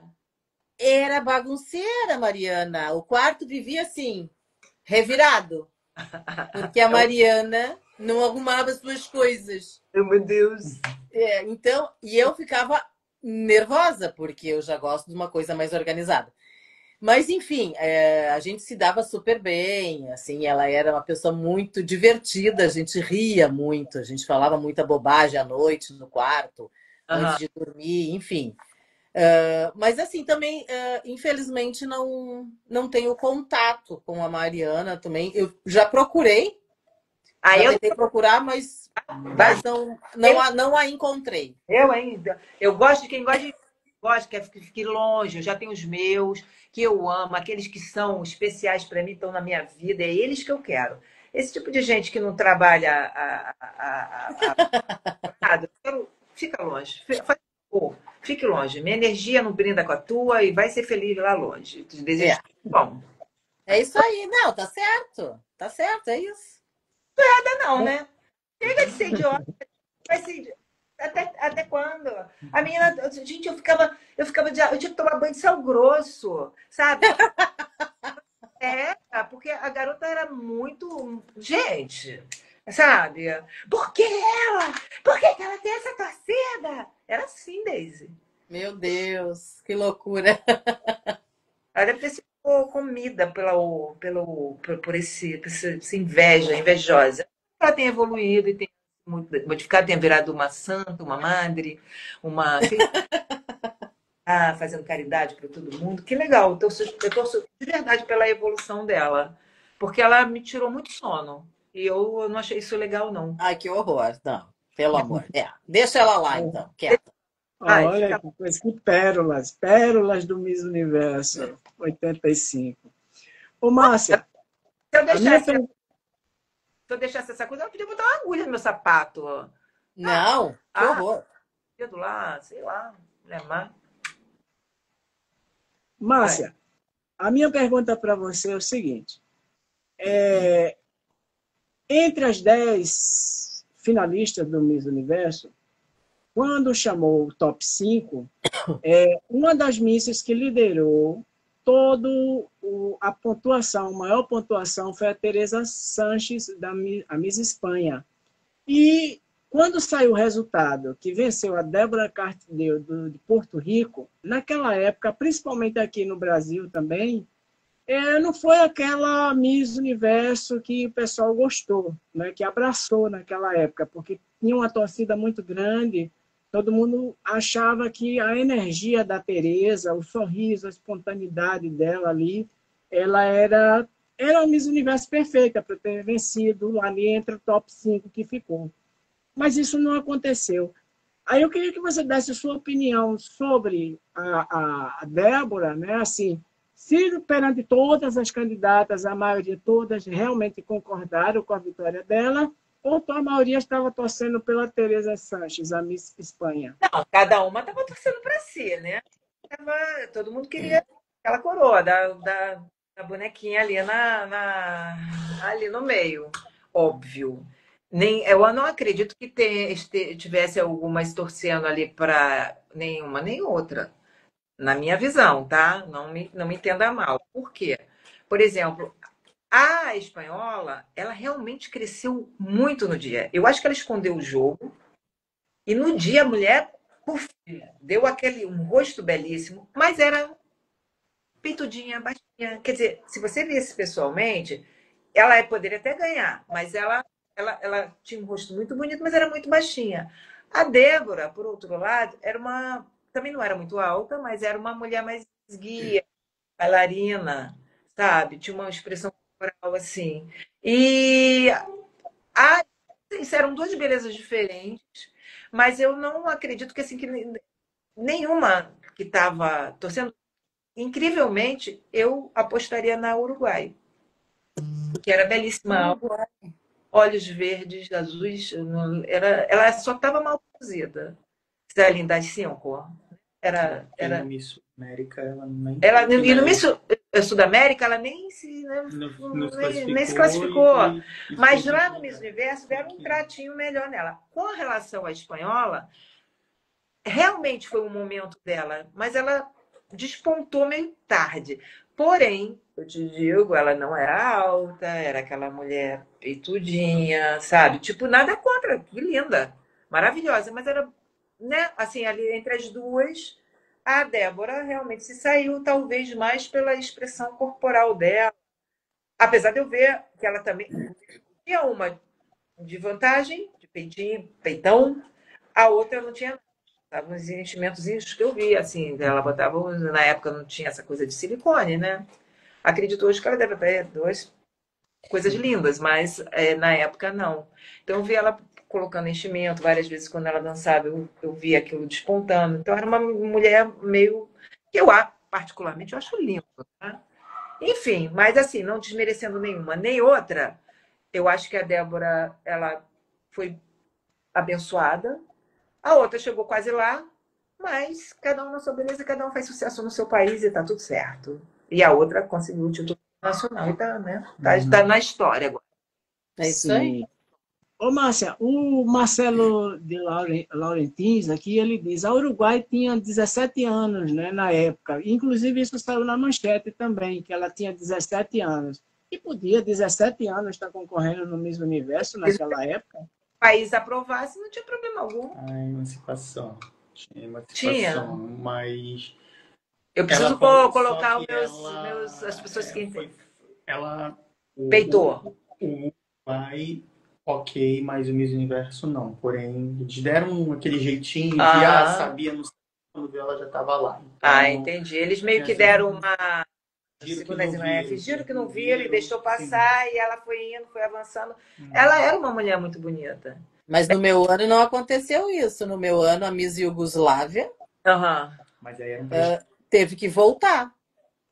Speaker 2: era bagunceira, Mariana. O quarto vivia assim, revirado. Porque a Mariana não arrumava as suas coisas.
Speaker 3: Meu Deus.
Speaker 2: Então, e eu ficava nervosa, porque eu já gosto de uma coisa mais organizada. Mas, enfim, a gente se dava super bem, assim, ela era uma pessoa muito divertida, a gente ria muito, a gente falava muita bobagem à noite no quarto, antes
Speaker 3: Aham.
Speaker 2: de dormir, enfim. Mas, assim, também, infelizmente, não tenho contato com a Mariana também. Eu já procurei,
Speaker 3: Aí
Speaker 2: já
Speaker 3: eu,
Speaker 2: tentei procurar, mas não a encontrei.
Speaker 3: eu ainda. Eu gosto de quem gosta, quer que fique longe. Eu já tenho os meus, que eu amo, aqueles que são especiais para mim, estão na minha vida, é eles que eu quero. Esse tipo de gente que não trabalha nada, fica longe. Faz favor, fique longe. Minha energia não brinda com a tua e vai ser feliz lá longe. Te desejo
Speaker 2: É,
Speaker 3: tudo bom.
Speaker 2: é isso aí. Não, tá certo, é isso.
Speaker 3: Nada não, né? Chega de ser idiota. Vai ser até quando? A menina, gente, eu tinha que tomar banho de sal grosso, sabe? É, porque a garota era muito, gente, sabe? Por que ela? Por que que ela tem essa torcida? Era assim, Daisy.
Speaker 2: Meu Deus, que loucura.
Speaker 3: Ela deve ter sido comida por essa inveja, invejosa. Ela tem evoluído e tem modificado, tem virado uma santa, uma madre, uma fazendo caridade para todo mundo. Que legal. Eu torço de verdade pela evolução dela, porque ela me tirou muito sono. E eu não achei isso legal, não.
Speaker 2: Ai, que horror. Não, pelo amor. Deixa ela lá, então, quieta.
Speaker 3: Ai,
Speaker 1: Olha
Speaker 3: fica.
Speaker 1: que coisa, que pérolas, pérolas do Miss Universo 85. Ô, Márcia,
Speaker 3: Se eu
Speaker 1: a minha
Speaker 3: deixasse, se eu deixasse essa coisa, eu podia botar uma agulha no meu sapato.
Speaker 2: Não, que
Speaker 3: Ah,
Speaker 2: horror.
Speaker 3: dedo lá, sei lá. Lembrar. Vai.
Speaker 1: Márcia, a minha pergunta para você é o seguinte: entre as 10 finalistas do Miss Universo, quando chamou o top 5, uma das misses que liderou a pontuação, a maior pontuação foi a Teresa Sanches, a Miss Espanha. E quando saiu o resultado, que venceu a Débora Cartideu de Porto Rico, naquela época, principalmente aqui no Brasil também, não foi aquela Miss Universo que o pessoal gostou, né, que abraçou naquela época, porque tinha uma torcida muito grande, todo mundo achava que a energia da Teresa, o sorriso, a espontaneidade dela ali, ela era a Miss Universo perfeita para ter vencido ali entre o top 5 que ficou. Mas isso não aconteceu. Aí eu queria que você desse a sua opinião sobre a Débora, né? Assim, se perante todas as candidatas, a maioria todas realmente concordaram com a vitória dela, ou a maioria estava torcendo pela Teresa Sanches, a Miss Espanha?
Speaker 3: Não, cada uma estava torcendo para si, né? Todo mundo queria aquela coroa da bonequinha ali, ali no meio, óbvio. Eu não acredito que tivesse algumas torcendo ali para nenhuma nem outra, na minha visão, tá? Não me entenda mal. Por quê? Por exemplo, a espanhola, ela realmente cresceu muito no dia. Eu acho que ela escondeu o jogo e no dia a mulher, puf, deu um rosto belíssimo, mas era peitudinha, baixinha. Quer dizer, se você visse pessoalmente, ela poderia até ganhar, mas ela tinha um rosto muito bonito, mas era muito baixinha. A Débora, por outro lado, também não era muito alta, mas era uma mulher mais esguia, bailarina, sabe? Tinha uma expressão corporal assim. E isso eram duas belezas diferentes, mas eu não acredito que assim que nenhuma que estava torcendo. Incrivelmente, eu apostaria na Uruguai, que era belíssima, olhos verdes, azuis, ela só estava mal cozida. Celine das 5.
Speaker 4: No Miss América, ela nem.
Speaker 3: E no Miss Sudamérica, ela nem se classificou. Mas lá no Miss Universo, deram um tratinho melhor nela. Com relação à espanhola, realmente foi um momento dela, mas ela despontou meio tarde. Porém, eu te digo, ela não era alta, era aquela mulher peitudinha, sabe? Tipo, nada contra, que linda, maravilhosa, mas era, né, assim, ali entre as duas, a Débora realmente se saiu, talvez mais pela expressão corporal dela, apesar de eu ver que ela também tinha uma de vantagem, de peitinho, peitão, a outra não tinha. Estavam uns enchimentozinhos que eu vi, assim, ela botava, na época não tinha essa coisa de silicone, né? Acredito hoje que ela deve ter duas coisas lindas, mas na época não. Então eu vi ela colocando enchimento várias vezes quando ela dançava, eu vi aquilo despontando. Então era uma mulher meio que particularmente, eu acho lindo, tá? Enfim, mas assim, não desmerecendo nenhuma nem outra, eu acho que a Débora, ela foi abençoada. A outra chegou quase lá, mas cada um na sua beleza, cada um faz sucesso no seu país e tá tudo certo. E a outra conseguiu o título nacional e tá, né? Tá na história agora.
Speaker 2: É isso aí.
Speaker 1: Ô, Márcia, o Marcelo de Laurentins aqui, ele diz, a Uruguai tinha 17 anos, né, na época. Inclusive, isso saiu na manchete também, que ela tinha 17 anos. E podia, 17 anos, estar concorrendo no Miss Universo naquela época.
Speaker 3: País aprovasse, não tinha problema algum.
Speaker 4: A emancipação. Tinha
Speaker 3: emancipação,
Speaker 4: mas...
Speaker 3: Eu preciso colocar as pessoas que entendem.
Speaker 4: Ela...
Speaker 3: Peitou.
Speaker 4: O Uruguai, ok, mas o Miss Universo não. Porém, eles deram aquele jeitinho de, sabia, não sei, quando viu, ela já estava lá. Então,
Speaker 3: entendi. Eles meio que deram uma... Fingiram que não viram e deixou passar, sim. E ela foi indo, foi avançando. Ela era uma mulher muito bonita.
Speaker 2: Mas no meu ano não aconteceu isso. No meu ano, a Miss Iugoslávia
Speaker 4: mas aí era um
Speaker 2: teve que voltar.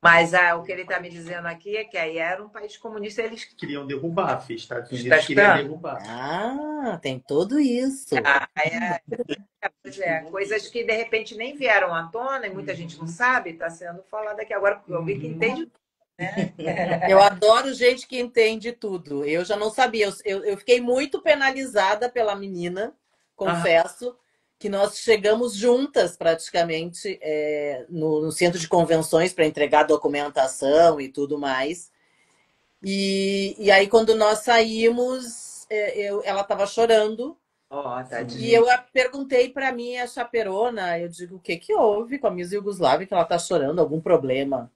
Speaker 3: Mas o que ele está me dizendo aqui é que aí era um país comunista, eles
Speaker 4: queriam derrubar, os Estados Unidos queriam derrubar.
Speaker 2: Tem tudo isso.
Speaker 3: Coisas que de repente nem vieram à tona e muita gente não sabe, está sendo falado aqui agora, porque eu vi que entende, né?
Speaker 2: Eu adoro gente que entende tudo. Eu já não sabia, eu fiquei muito penalizada pela menina, confesso, que nós chegamos juntas praticamente no centro de convenções para entregar documentação e tudo mais. E aí, quando nós saímos, ela estava chorando.
Speaker 3: Ó,
Speaker 2: E
Speaker 3: tadinha.
Speaker 2: eu perguntei para minha chaperona, eu digo, o que que houve com a Miss Yugoslávia, que ela está chorando, algum problema?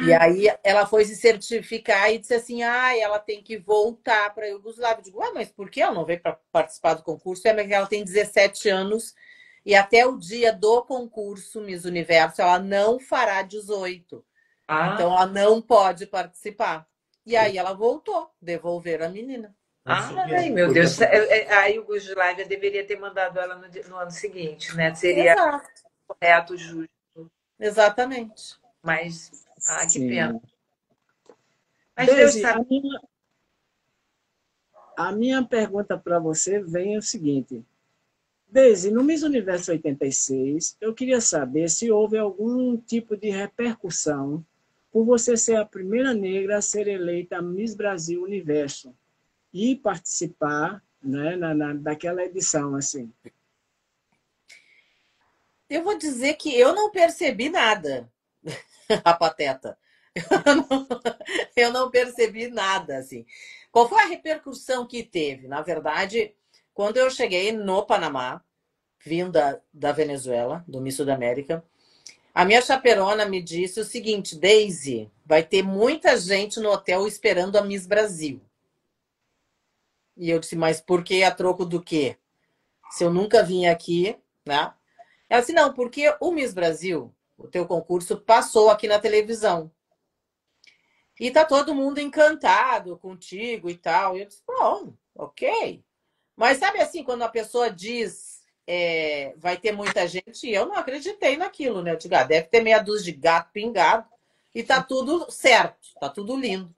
Speaker 2: E aí ela foi se certificar e disse assim, ela tem que voltar para a Iugoslávia. Eu digo, mas por que ela não veio para participar do concurso? É porque ela tem 17 anos e até o dia do concurso Miss Universo ela não fará 18. Então ela não pode participar. E aí ela voltou, devolveram a menina.
Speaker 3: Ai, meu Deus. A Iugoslávia deveria ter mandado ela no ano seguinte, né? Seria
Speaker 2: Exato.
Speaker 3: correto, justo.
Speaker 2: Exatamente.
Speaker 3: Mas, que
Speaker 1: Sim.
Speaker 3: pena. Mas Deus
Speaker 1: Deise,
Speaker 3: sabe.
Speaker 1: a minha pergunta para você vem o seguinte. Deise, no Miss Universo 86, eu queria saber se houve algum tipo de repercussão por você ser a primeira negra a ser eleita Miss Brasil Universo e participar, né, daquela edição, assim.
Speaker 2: Eu vou dizer que eu não percebi nada, a Pateta. Eu não percebi nada, assim. Qual foi a repercussão que teve? Na verdade, quando eu cheguei no Panamá, vinda da Venezuela, do Miss Sudamérica, a minha chaperona me disse o seguinte, Daisy, vai ter muita gente no hotel esperando a Miss Brasil. E eu disse, mas por que a troco do quê? Se eu nunca vim aqui, né? Ela disse, não, porque o Miss Brasil, o teu concurso, passou aqui na televisão. E tá todo mundo encantado contigo e tal. E eu disse, bom, ok. Mas sabe assim, quando a pessoa diz vai ter muita gente, eu não acreditei naquilo, né? Eu digo, deve ter meia dúzia de gato pingado e tá tudo certo, tá tudo lindo.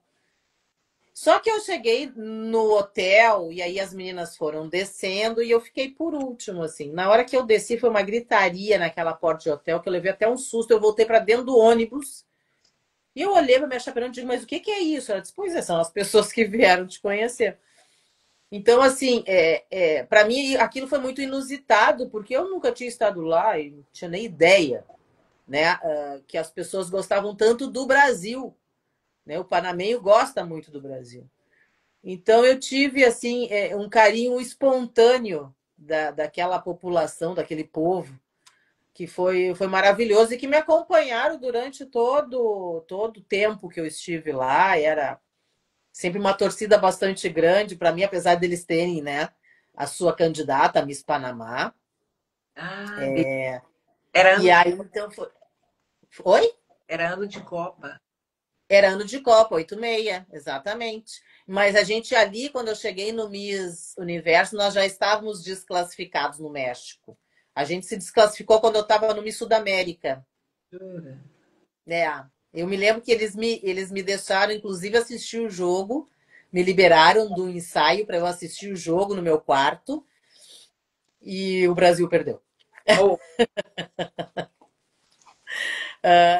Speaker 2: Só que eu cheguei no hotel e aí as meninas foram descendo e eu fiquei por último, assim. Na hora que eu desci, foi uma gritaria naquela porta de hotel que eu levei até um susto. Eu voltei para dentro do ônibus e eu olhei para minha chaperona e digo, mas o que é isso? Ela disse, pois são as pessoas que vieram te conhecer. Então, assim, para mim aquilo foi muito inusitado, porque eu nunca tinha estado lá e não tinha nem ideia, né, que as pessoas gostavam tanto do Brasil. Né? O panamenho gosta muito do Brasil. Então, eu tive, assim, um carinho espontâneo daquela população, daquele povo, que foi maravilhoso e que me acompanharam durante todo o tempo que eu estive lá. Era sempre uma torcida bastante grande para mim, apesar deles terem, né, a sua candidata, a Miss Panamá.
Speaker 3: Era ano,
Speaker 2: E aí, então, foi... Oi?
Speaker 3: era ano de Copa.
Speaker 2: Era ano de Copa, 86, exatamente. Mas a gente ali, quando eu cheguei no Miss Universo, nós já estávamos desclassificados no México. A gente se desclassificou quando eu estava no Miss Sudamérica.
Speaker 3: Jura?
Speaker 2: Eu me lembro que eles me deixaram, inclusive, assistir o jogo. Me liberaram do ensaio para eu assistir o jogo no meu quarto. E o Brasil perdeu.
Speaker 3: Oh.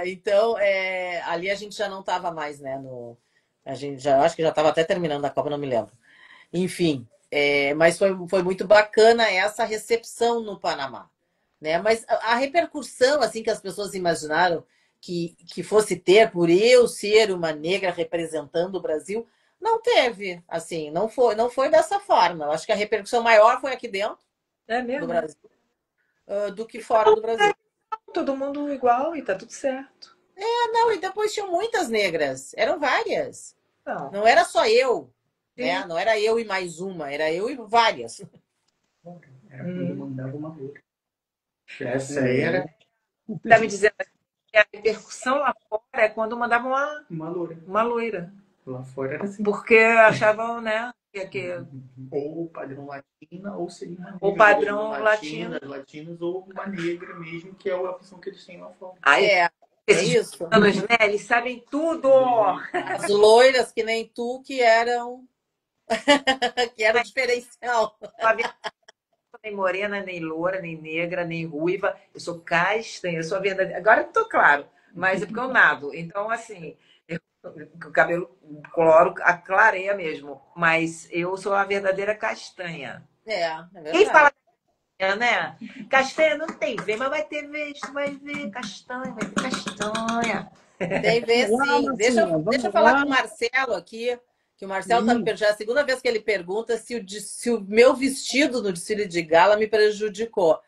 Speaker 2: Então, ali a gente já não estava mais, né? A gente já, acho que já estava até terminando a Copa, não me lembro. Enfim, mas foi muito bacana essa recepção no Panamá. Né? Mas a repercussão assim que as pessoas imaginaram que fosse ter por eu ser uma negra representando o Brasil, não teve. Assim, não foi dessa forma. Eu acho que a repercussão maior foi aqui dentro do Brasil do que fora do Brasil.
Speaker 3: Todo mundo igual e tá tudo certo.
Speaker 2: Não, e depois tinham muitas negras, eram várias. Não era só eu, né? Não era eu e mais uma, era eu e várias.
Speaker 4: Era quando mandava uma loira. Essa aí era.
Speaker 3: Tá me dizendo que a repercussão lá fora é quando mandavam
Speaker 4: uma loira.
Speaker 3: Uma loira.
Speaker 4: Lá fora era assim.
Speaker 3: Porque achavam, né?
Speaker 4: Ou padrão latina, ou seria uma
Speaker 3: ou padrão latino.
Speaker 4: Latinos, ou uma negra mesmo, que é a opção que eles têm lá fora.
Speaker 2: Isso.
Speaker 3: Anos, né? Eles sabem tudo.
Speaker 2: As loiras que nem tu, que eram que era o diferencial.
Speaker 3: Nem morena, nem loura, nem negra, nem ruiva. Eu sou castanha, eu sou a verdadeira. Agora eu tô claro, mas é porque eu nado. Então, assim, o cabelo cloro clareia mesmo. Mas eu sou a verdadeira castanha.
Speaker 2: É verdade.
Speaker 3: Quem fala né? Castanha não tem vez, mas vai ter vez, tu vai ver castanha, vai ter castanha.
Speaker 2: Tem ver
Speaker 1: Vamos lá,
Speaker 2: sim. Deixa
Speaker 1: Marcinha,
Speaker 2: eu, deixa eu
Speaker 1: vamos
Speaker 2: falar
Speaker 1: lá.
Speaker 2: com o Marcelo aqui, que o Marcelo tá me
Speaker 1: Sim.
Speaker 2: perguntando, já é a segunda vez que ele pergunta se o meu vestido no desfile de gala me prejudicou.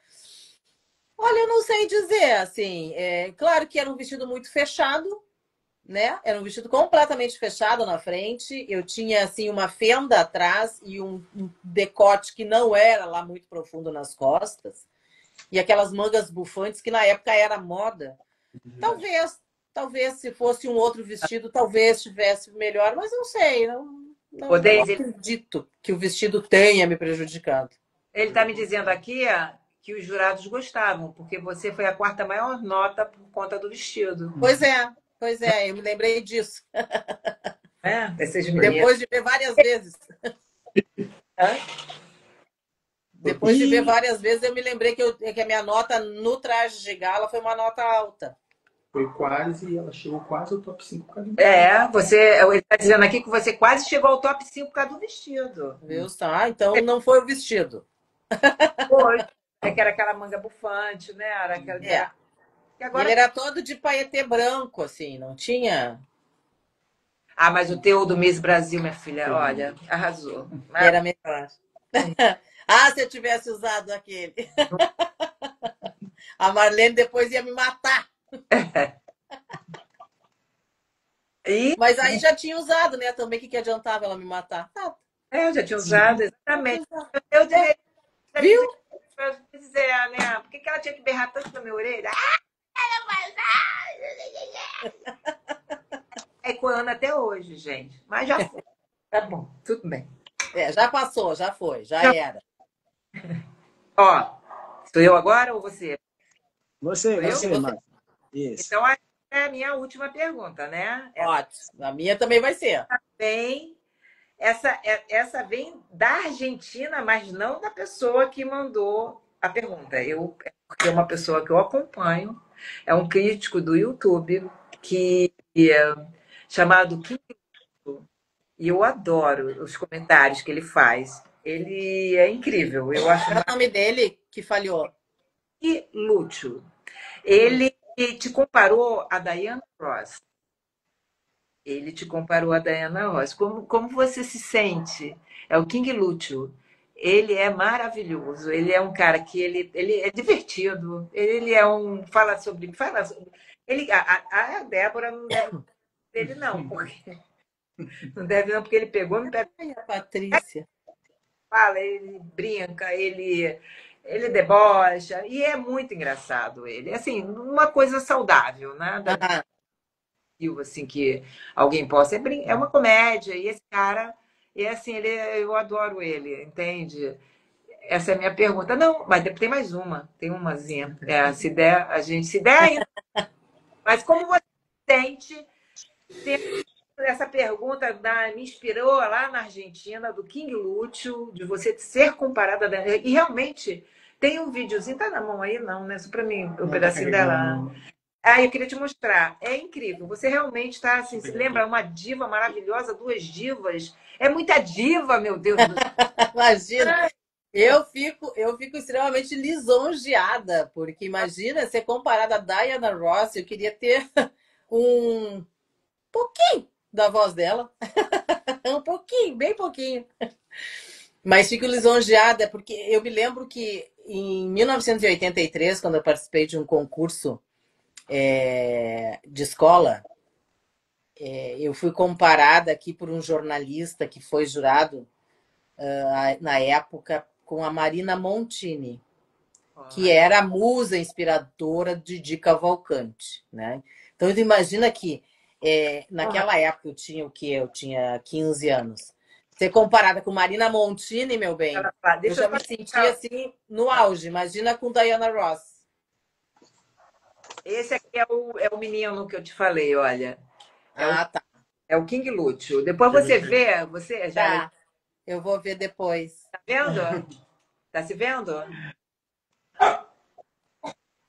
Speaker 2: Olha, eu não sei dizer, assim, claro que era um vestido muito fechado, né? Era um vestido completamente fechado na frente. Eu tinha assim uma fenda atrás e um decote que não era lá muito profundo nas costas. E aquelas mangas bufantes que na época era moda. Talvez se fosse um outro vestido, talvez estivesse melhor, mas não sei,
Speaker 3: Ô,
Speaker 2: não
Speaker 3: Deise,
Speaker 2: acredito que o vestido tenha me prejudicado.
Speaker 3: ele está me dizendo aqui que os jurados gostavam, porque você foi a quarta maior nota por conta do vestido.
Speaker 2: Pois é, eu me lembrei disso.
Speaker 3: Esses meninos.
Speaker 2: Depois de ver várias vezes. Depois de ver várias vezes, eu me lembrei que a minha nota no traje de gala foi uma nota alta.
Speaker 4: Foi quase, ela chegou quase ao top 5 por causa do
Speaker 3: Ele está dizendo aqui que você quase chegou ao top 5 por causa do vestido.
Speaker 2: Viu? Então não foi o vestido.
Speaker 3: Foi. É que era aquela manga bufante, né? Era aquela. Que agora...
Speaker 2: Ele era todo de paetê branco, assim, não tinha.
Speaker 3: Ah, mas o teu do Miss Brasil, minha filha, olha, arrasou.
Speaker 2: Era melhor. Se eu tivesse usado aquele. A Marlene depois ia me matar. Mas aí já tinha usado, né? Também o que adiantava ela me matar?
Speaker 3: Já tinha usado, exatamente.
Speaker 2: Eu viu?
Speaker 3: Dizer, né? Por que ela tinha que berrar tanto na minha orelha? É ecoando até hoje, gente. Mas já foi. Tá bom, tudo bem.
Speaker 2: Já passou, já foi, já era.
Speaker 3: Ó, sou eu agora ou você?
Speaker 1: Você, Márcia. Isso.
Speaker 3: Então, é a minha última pergunta, né?
Speaker 2: Ótimo. A minha também vai ser.
Speaker 3: Bem, essa vem da Argentina, mas não da pessoa que mandou a pergunta. Porque é uma pessoa que eu acompanho, é um crítico do YouTube que chamado King Lúcio, e eu adoro os comentários que ele faz. Ele é incrível. Eu acho.
Speaker 2: Qual é o nome dele que falhou?
Speaker 3: King Lúcio. Ele te comparou a Diana Ross. Ele te comparou a Diana Ross. Como você se sente? É o King Lúcio. Ele é maravilhoso. Ele é um cara que ele é divertido. Ele é um fala sobre. Ele a Débora não deve dele não, porque não deve não porque ele pegou me pegou.
Speaker 2: Ai, a Patrícia.
Speaker 3: Fala, ele brinca, ele debocha e é muito engraçado ele. Assim, uma coisa saudável, né? Assim que alguém possa é uma comédia e esse cara assim eu adoro ele, entende? Essa é a minha pergunta. Não, mas tem mais uma, tem umazinha. Se der ainda. Mas como você sente essa pergunta me inspirou lá na Argentina do King Lúcio, de você ser comparada e realmente tem um videozinho, tá na mão aí não, né? Só para mim um pedacinho dela. Eu queria te mostrar. É incrível. Você realmente está assim, se lembra uma diva maravilhosa, duas divas. É muita diva, meu Deus do céu.
Speaker 2: Imagina. Eu fico extremamente lisonjeada, porque imagina ser comparada a Diana Ross, eu queria ter um pouquinho da voz dela. Um pouquinho, bem pouquinho. Mas fico lisonjeada, porque eu me lembro que em 1983, quando eu participei de um concurso de escola, eu fui comparada aqui por um jornalista que foi jurado na época com a Marina Montini, que era a musa inspiradora de Didi Cavalcanti, né? Então, imagina que naquela época eu tinha o quê? Eu tinha 15 anos. Ser comparada com Marina Montini, meu bem, eu já me sentia assim no auge. Imagina com Diana Ross.
Speaker 3: Esse aqui é o menino que eu te falei, olha.
Speaker 2: Tá.
Speaker 3: É o King Lúcio. Depois você vê, você já.
Speaker 2: Tá. Eu vou ver depois.
Speaker 3: Tá vendo? Tá se vendo?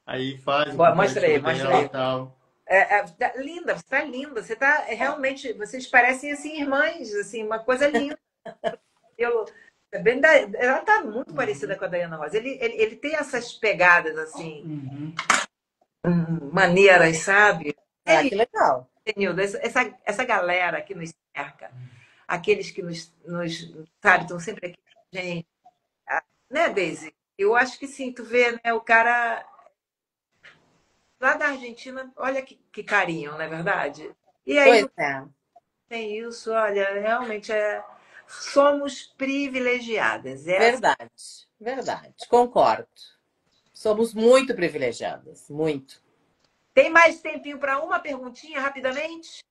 Speaker 4: Aí faz.
Speaker 3: Mostra aí. Tá linda, você tá linda. Você tá realmente. Vocês parecem assim irmãs, assim, uma coisa linda. Ela tá muito parecida com a Diana Ross. Ele tem essas pegadas, assim, maneiras, sabe?
Speaker 2: Ah, que legal.
Speaker 3: Nilda, essa galera que nos cerca, aqueles que sabe, estão sempre aqui com a gente, né, Daisy? Eu acho que sim, tu vê, né, o cara lá da Argentina, olha que carinho, não é verdade? E aí
Speaker 2: Pois é.
Speaker 3: tem isso, olha, realmente somos privilegiadas.
Speaker 2: Verdade. Verdade. Concordo. Somos muito privilegiadas. Muito.
Speaker 3: Tem mais tempinho para uma perguntinha, rapidamente?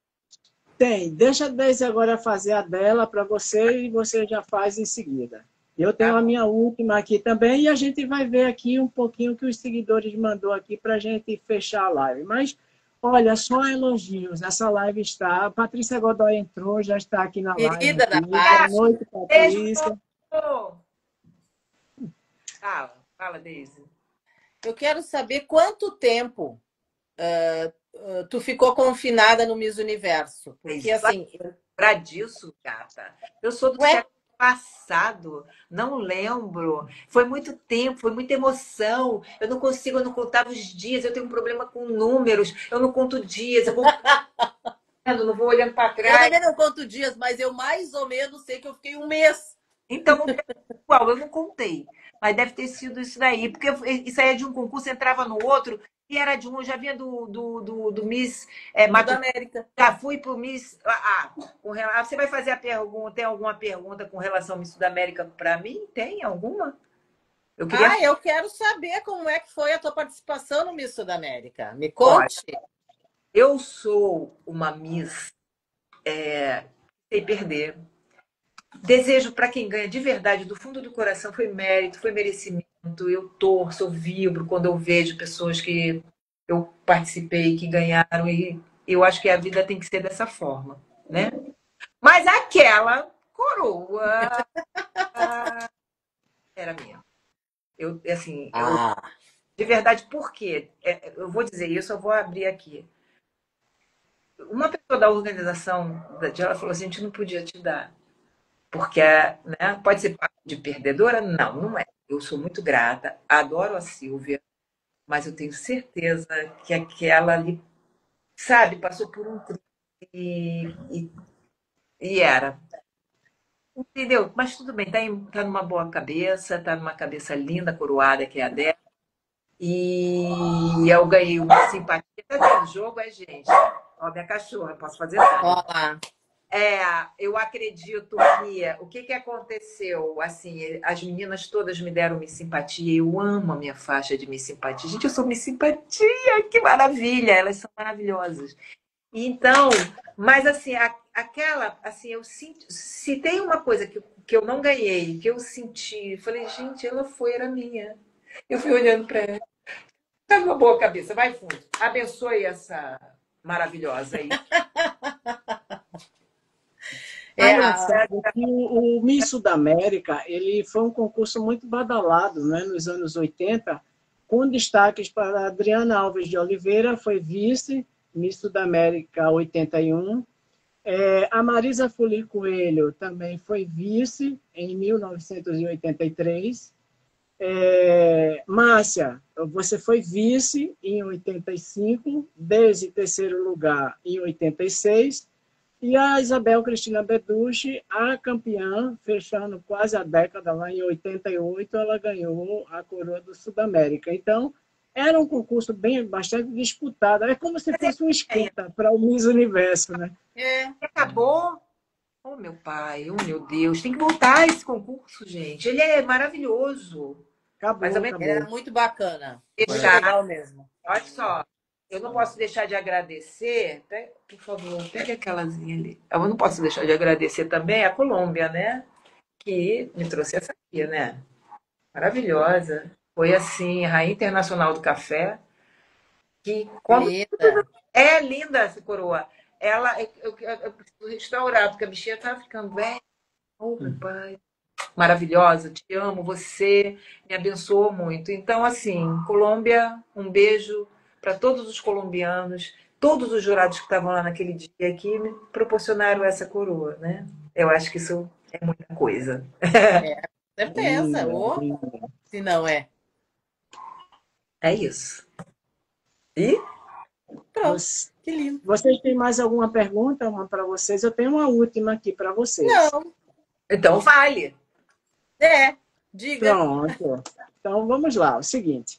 Speaker 1: Tem. Deixa a Deise agora fazer a dela para você e você já faz em seguida. Eu tenho a minha última aqui também e a gente vai ver aqui um pouquinho que os seguidores mandou aqui para a gente fechar a live. Mas, olha, só elogios. Essa live está... A Patrícia Godoy entrou, já está aqui na live.
Speaker 2: Querida da
Speaker 1: Boa
Speaker 2: paz.
Speaker 1: noite, Patrícia.
Speaker 3: Beijo. Fala, Deise.
Speaker 2: Eu quero saber quanto tempo tu ficou confinada no Miss Universo. Porque, assim...
Speaker 3: Pra disso, gata. Eu sou do século passado, não lembro. Foi muito tempo, foi muita emoção. Eu não contava os dias, eu tenho um problema com números, eu não conto dias, eu não vou olhando para
Speaker 2: Eu
Speaker 3: trás.
Speaker 2: também não conto dias, mas eu mais ou menos sei que eu fiquei um mês.
Speaker 3: Então, igual, eu não contei, mas deve ter sido isso daí, porque isso aí é de um concurso, entrava no outro, e era de um, já vinha do Miss
Speaker 2: Da América.
Speaker 3: Já fui pro Miss. Você vai fazer a pergunta? Tem alguma pergunta com relação ao Miss Sudamérica para mim? Tem alguma?
Speaker 2: Eu quero saber como é que foi a tua participação no Miss Sudamérica. Me conte.
Speaker 3: Olha, eu sou uma Miss sem perder. Desejo para quem ganha de verdade, do fundo do coração, foi mérito, foi merecimento. Eu torço, eu vibro quando eu vejo pessoas que eu participei, que ganharam, e eu acho que a vida tem que ser dessa forma, né? Mas aquela coroa era minha. De verdade, por quê? Eu vou dizer isso, eu vou abrir aqui. Uma pessoa da organização ela falou assim: a gente não podia te dar. Porque, né, pode ser parte de perdedora? Não, não é. Eu sou muito grata, adoro a Silvia, mas eu tenho certeza que aquela ali, sabe, passou por um e era. Entendeu? Mas tudo bem, tá numa boa cabeça, tá numa cabeça linda, coroada, que é a dela. E eu ganhei uma simpatia. Tá vendo? Jogo gente. Ó, minha cachorra, posso fazer nada.
Speaker 2: Olá.
Speaker 3: Eu acredito que o que aconteceu, assim, as meninas todas me deram Miss Simpatia, eu amo a minha faixa de Miss Simpatia. Gente, eu sou Miss Simpatia, que maravilha, elas são maravilhosas. Então, mas assim, aquela, assim, eu sinto, se tem uma coisa que eu não ganhei, que eu senti, falei, gente, era minha. Eu fui olhando para ela. Tá numa boa cabeça, vai fundo. Abençoe essa maravilhosa aí.
Speaker 1: O Miss Sudamérica, ele foi um concurso muito badalado, né, nos anos 80, com destaques para a Adriana Alves de Oliveira, foi vice, Miss Sudamérica 81. A Marisa Fuli Coelho também foi vice em 1983. Márcia, você foi vice em 85, desde terceiro lugar em 86. E a Isabel Cristina Beducci, a campeã, fechando quase a década, lá em 88, ela ganhou a coroa do Sudamérica. Então, era um concurso bastante disputado. É como se fosse um esquenta para o Miss Universo, né?
Speaker 3: Acabou. Oh, meu pai, oh, meu Deus. Tem que voltar esse concurso, gente. Ele é maravilhoso.
Speaker 1: Acabou.
Speaker 2: Era muito bacana.
Speaker 3: Legal mesmo. Olha só. Eu não posso deixar de agradecer, por favor, pegue aquelazinha ali. Eu não posso deixar de agradecer também a Colômbia, né? Que me trouxe essa aqui, né? Maravilhosa. Foi assim, Rainha Internacional do Café.
Speaker 2: Linda.
Speaker 3: É linda essa coroa. Eu preciso restaurar, porque a bichinha tá ficando velha. Oh, meu pai. Maravilhosa, te amo, você me abençoou muito. Então, assim, Colômbia, um beijo para todos os colombianos, todos os jurados que estavam lá naquele dia que me proporcionaram essa coroa, né? Eu acho que isso é muita coisa.
Speaker 2: Certeza. Ou se não é.
Speaker 3: É isso. E
Speaker 2: Pronto. Que lindo.
Speaker 1: Vocês têm mais alguma pergunta? Uma para vocês? Eu tenho uma última aqui para vocês.
Speaker 2: Não.
Speaker 3: então vale.
Speaker 2: Diga.
Speaker 1: Pronto. Então vamos lá. O seguinte.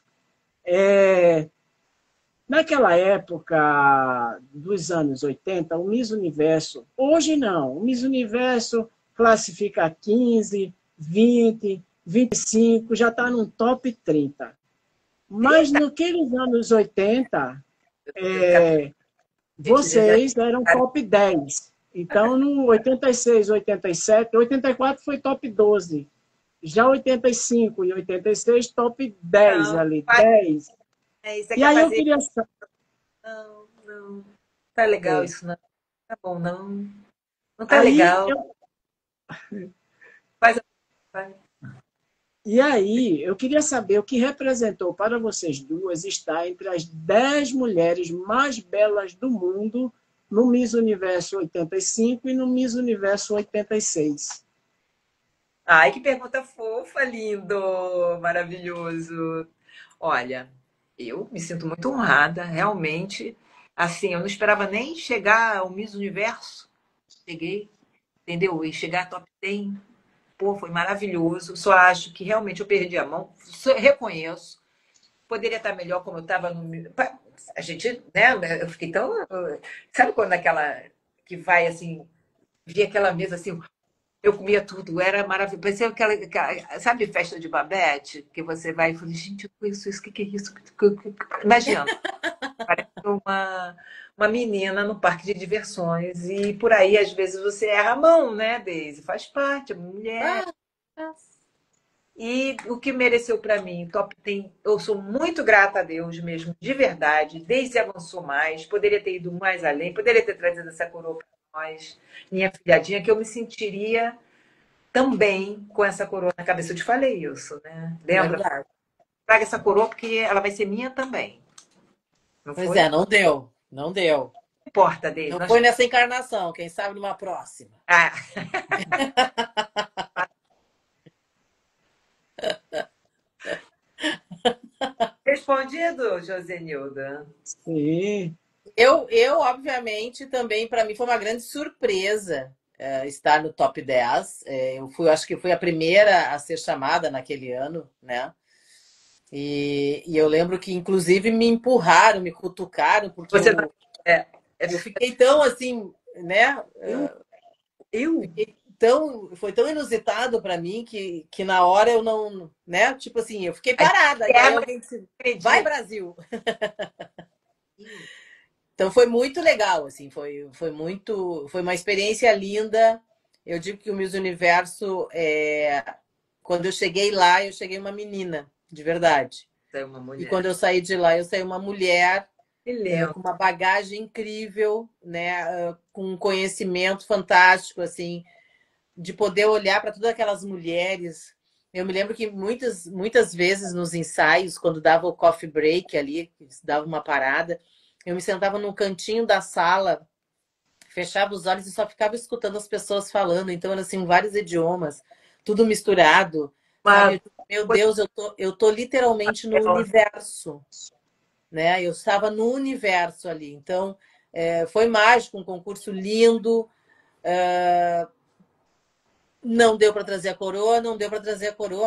Speaker 1: Naquela época dos anos 80, o Miss Universo, hoje não, o Miss Universo classifica 15, 20, 25, já está no top 30. Mas naqueles anos 80, vocês eram top 10. Então, no 86, 87, 84 foi top 12. Já 85 e 86, top 10 ali, 10. E aí eu queria saber...
Speaker 3: Não. Tá legal isso, não. Tá bom, não. Não tá legal. Vai.
Speaker 1: E aí, eu queria saber o que representou para vocês duas estar entre as 10 mulheres mais belas do mundo no Miss Universo 85 e no Miss Universo 86.
Speaker 3: Ai, que pergunta fofa, lindo, maravilhoso. Olha, eu me sinto muito honrada, realmente. Assim, eu não esperava nem chegar ao Miss Universo. Cheguei, entendeu? E chegar a top 10. Pô, foi maravilhoso. Só acho que realmente eu perdi a mão. Reconheço. Poderia estar melhor como eu estava no. A gente, né? Eu fiquei tão. Sabe quando aquela que vai assim, via aquela mesa assim, eu comia tudo, era maravilhoso. Parecia sabe, festa de Babette, que você vai e fala, gente, eu conheço isso, o que é isso? Imagina, parece uma menina no parque de diversões, e por aí, às vezes, você erra a mão, né, Deise? Faz parte, é mulher. E o que mereceu para mim, top 10, eu sou muito grata a Deus mesmo, de verdade. Desde avançou mais, poderia ter ido mais além, poderia ter trazido essa coroa para nós, minha filhadinha, que eu me sentiria também com essa coroa na cabeça. Eu te falei isso, né? Lembra? Traga essa coroa porque ela vai ser minha também.
Speaker 2: Não pois foi? Não deu. Não deu.
Speaker 3: Não importa, Deise.
Speaker 2: Não foi nessa encarnação, quem sabe numa próxima.
Speaker 3: Respondido, Josenilda?
Speaker 1: Sim.
Speaker 2: Eu obviamente, também, para mim, foi uma grande surpresa estar no top 10. Acho que fui a primeira a ser chamada naquele ano, né? E eu lembro que, inclusive, me empurraram, me cutucaram, porque eu fiquei tão assim, né? Foi tão inusitado para mim que na hora eu não, né? Tipo assim, eu fiquei parada. E aí alguém disse, vai, Brasil! Então foi muito legal, assim, foi uma experiência linda. Eu digo que o Miss Universo, quando eu cheguei lá, eu cheguei uma menina, de verdade.
Speaker 3: Uma mulher.
Speaker 2: E quando eu saí de lá, eu saí uma mulher com uma bagagem incrível, né? Com um conhecimento fantástico, assim, de poder olhar para todas aquelas mulheres. Eu me lembro que muitas vezes nos ensaios, quando dava o coffee break ali, dava uma parada, eu me sentava num cantinho da sala, fechava os olhos e só ficava escutando as pessoas falando. Então, era assim, vários idiomas, tudo misturado. Sabe? Meu Deus, eu tô literalmente no universo, né? Eu estava no universo ali. Então, foi mágico, um concurso lindo. Não deu para trazer a coroa,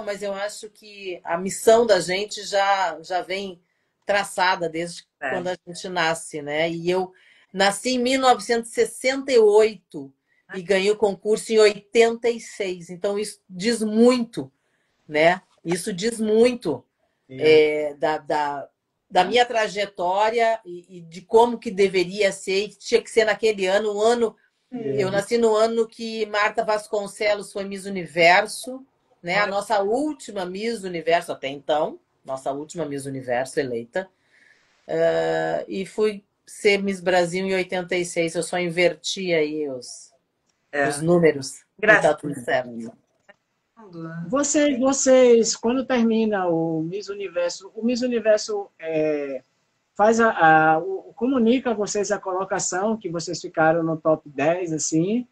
Speaker 2: mas eu acho que a missão da gente já vem traçada desde quando a gente nasce, né? E eu nasci em 1968 e ganhei o concurso em 86. Então, isso diz muito, né? Isso diz muito da minha trajetória e de como que deveria ser, que tinha que ser naquele ano, eu nasci no ano que Marta Vasconcelos foi Miss Universo, né? A nossa última Miss Universo até então, nossa última Miss Universo eleita. E fui ser Miss Brasil em 86. Eu só inverti aí os números.
Speaker 3: Graças.
Speaker 2: E tá tudo certo.
Speaker 1: Vocês, quando termina o Miss Universo comunica a vocês a colocação, que vocês ficaram no top 10, assim.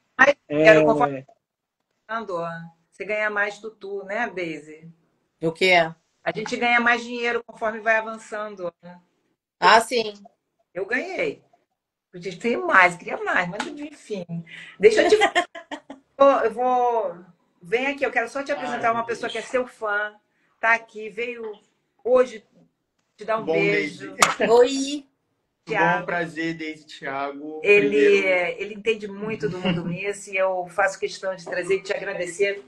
Speaker 3: Você ganha mais tutu, né, Daisy?
Speaker 2: O quê?
Speaker 3: A gente ganha mais dinheiro conforme vai avançando, né?
Speaker 2: Ah, sim.
Speaker 3: Eu ganhei. Podia ter mais, queria mais, mas enfim. Deixa eu te. Eu vou. Vem aqui, eu quero só te apresentar uma pessoa que é seu fã, tá aqui, veio hoje te dar um
Speaker 4: Bom,
Speaker 3: beijo.
Speaker 4: Daisy.
Speaker 2: Oi.
Speaker 4: Bom, prazer, Daisy, Thiago.
Speaker 3: Ele entende muito do mundo Miss e eu faço questão de trazer e te agradecer.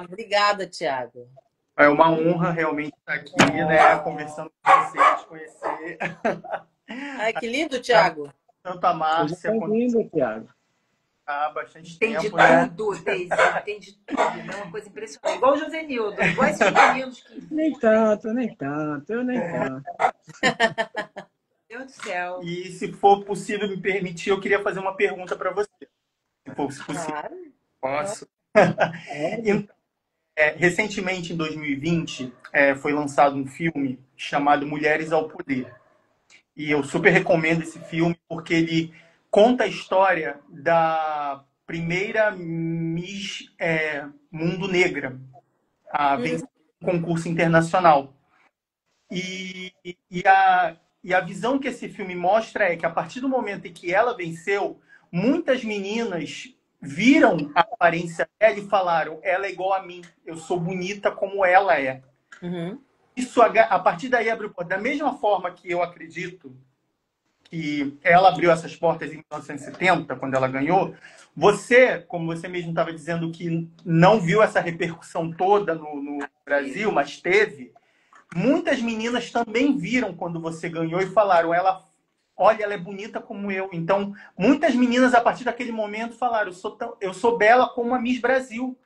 Speaker 2: Obrigada, Thiago.
Speaker 4: É uma honra realmente estar aqui, né? Conversando com você, te conhecer.
Speaker 2: Ai, que lindo, Thiago.
Speaker 4: Tanto a Márcia quanto
Speaker 1: Bem-vindo, Thiago.
Speaker 4: há bastante
Speaker 3: Entende
Speaker 4: tempo, né?
Speaker 3: tudo, Daisy, entende tudo. É uma coisa impressionante. Igual o Josenildo, igual esses meninos que.
Speaker 1: Nem tanto, eu nem tanto.
Speaker 3: Meu Deus do céu.
Speaker 4: E se for possível me permitir, eu queria fazer uma pergunta para você. Se for possível.
Speaker 2: Claro.
Speaker 4: Posso? Então, recentemente, em 2020, foi lançado um filme chamado Mulheres ao Poder. E eu super recomendo esse filme porque ele conta a história da primeira Miss Mundo Negra a vencer um concurso internacional. E a visão que esse filme mostra é que a partir do momento em que ela venceu, muitas meninas viram a aparência dela e falaram: ela é igual a mim, eu sou bonita como ela é.
Speaker 2: Uhum.
Speaker 4: Isso, a partir daí, abriu porta. Da mesma forma que eu acredito que ela abriu essas portas em 1970, quando ela ganhou, você, como você mesmo estava dizendo, que não viu essa repercussão toda no Brasil, mas teve, muitas meninas também viram quando você ganhou e falaram: olha, ela é bonita como eu. Então, muitas meninas, a partir daquele momento, falaram: eu sou bela como a Miss Brasil.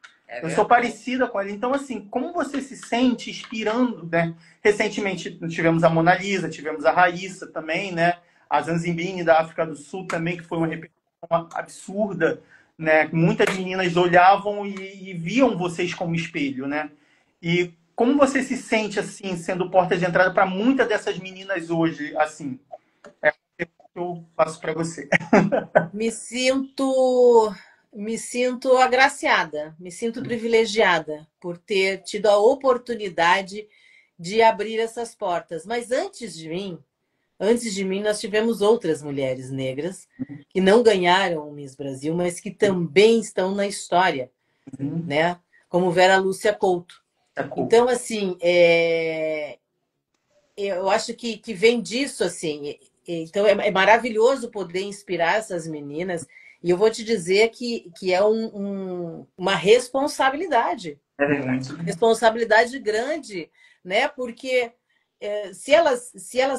Speaker 4: Eu sou parecida com ela. Então, assim, como você se sente inspirando, né? Recentemente tivemos a Mona Lisa, tivemos a Raíssa também, né? A Zanzimbini da África do Sul também, que foi uma repercussão absurda, né? Muitas meninas olhavam e viam vocês como espelho, né? E como você se sente, assim, sendo porta de entrada para muitas dessas meninas hoje, assim? É a pergunta que eu faço para você.
Speaker 2: Me sinto agraciada, me sinto privilegiada por ter tido a oportunidade de abrir essas portas. Mas antes de mim, nós tivemos outras mulheres negras que não ganharam o Miss Brasil, mas que também estão na história, né? Como Vera Lúcia Couto. Então, assim, eu acho que vem disso, assim. Então, é maravilhoso poder inspirar essas meninas. E eu vou te dizer que é uma responsabilidade. Responsabilidade grande, né? Porque se elas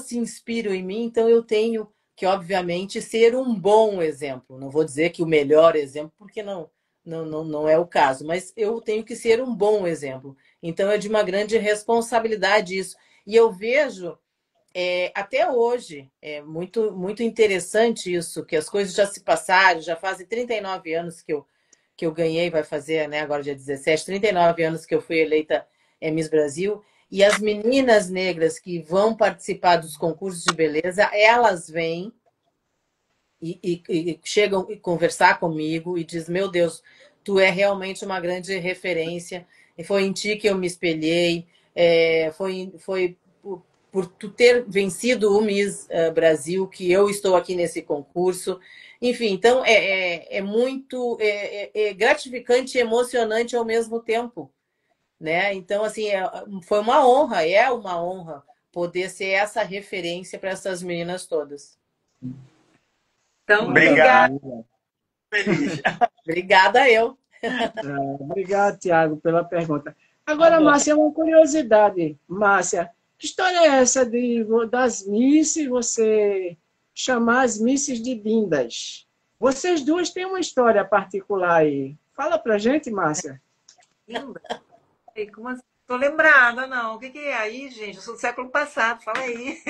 Speaker 2: se inspiram em mim, então eu tenho que, obviamente, ser um bom exemplo. Não vou dizer que o melhor exemplo, porque não é o caso, mas eu tenho que ser um bom exemplo. Então é de uma grande responsabilidade isso. E eu vejo, até hoje, é muito, muito interessante isso, que as coisas já se passaram, já fazem 39 anos que eu ganhei, vai fazer, né, agora dia 17, 39 anos que eu fui eleita Miss Brasil. E as meninas negras que vão participar dos concursos de beleza, elas vêm e chegam a conversar comigo e diz: meu Deus, tu é realmente uma grande referência, e foi em ti que eu me espelhei, foi por tu ter vencido o Miss Brasil que eu estou aqui nesse concurso. Enfim, então é muito gratificante e emocionante ao mesmo tempo, né? Então, assim, foi uma honra, é uma honra poder ser essa referência para essas meninas todas.
Speaker 3: Então,
Speaker 4: obrigado. Feliz.
Speaker 2: Obrigada eu.
Speaker 1: Obrigado, Thiago, pela pergunta. Agora, Márcia, uma curiosidade. Márcia, que história é essa das Misses, você chamar as Misses de lindas? Vocês duas têm uma história particular aí. Fala pra gente, Márcia.
Speaker 3: Linda? Como assim? Tô lembrada, não. O que é aí, gente? Eu sou do século passado, fala aí.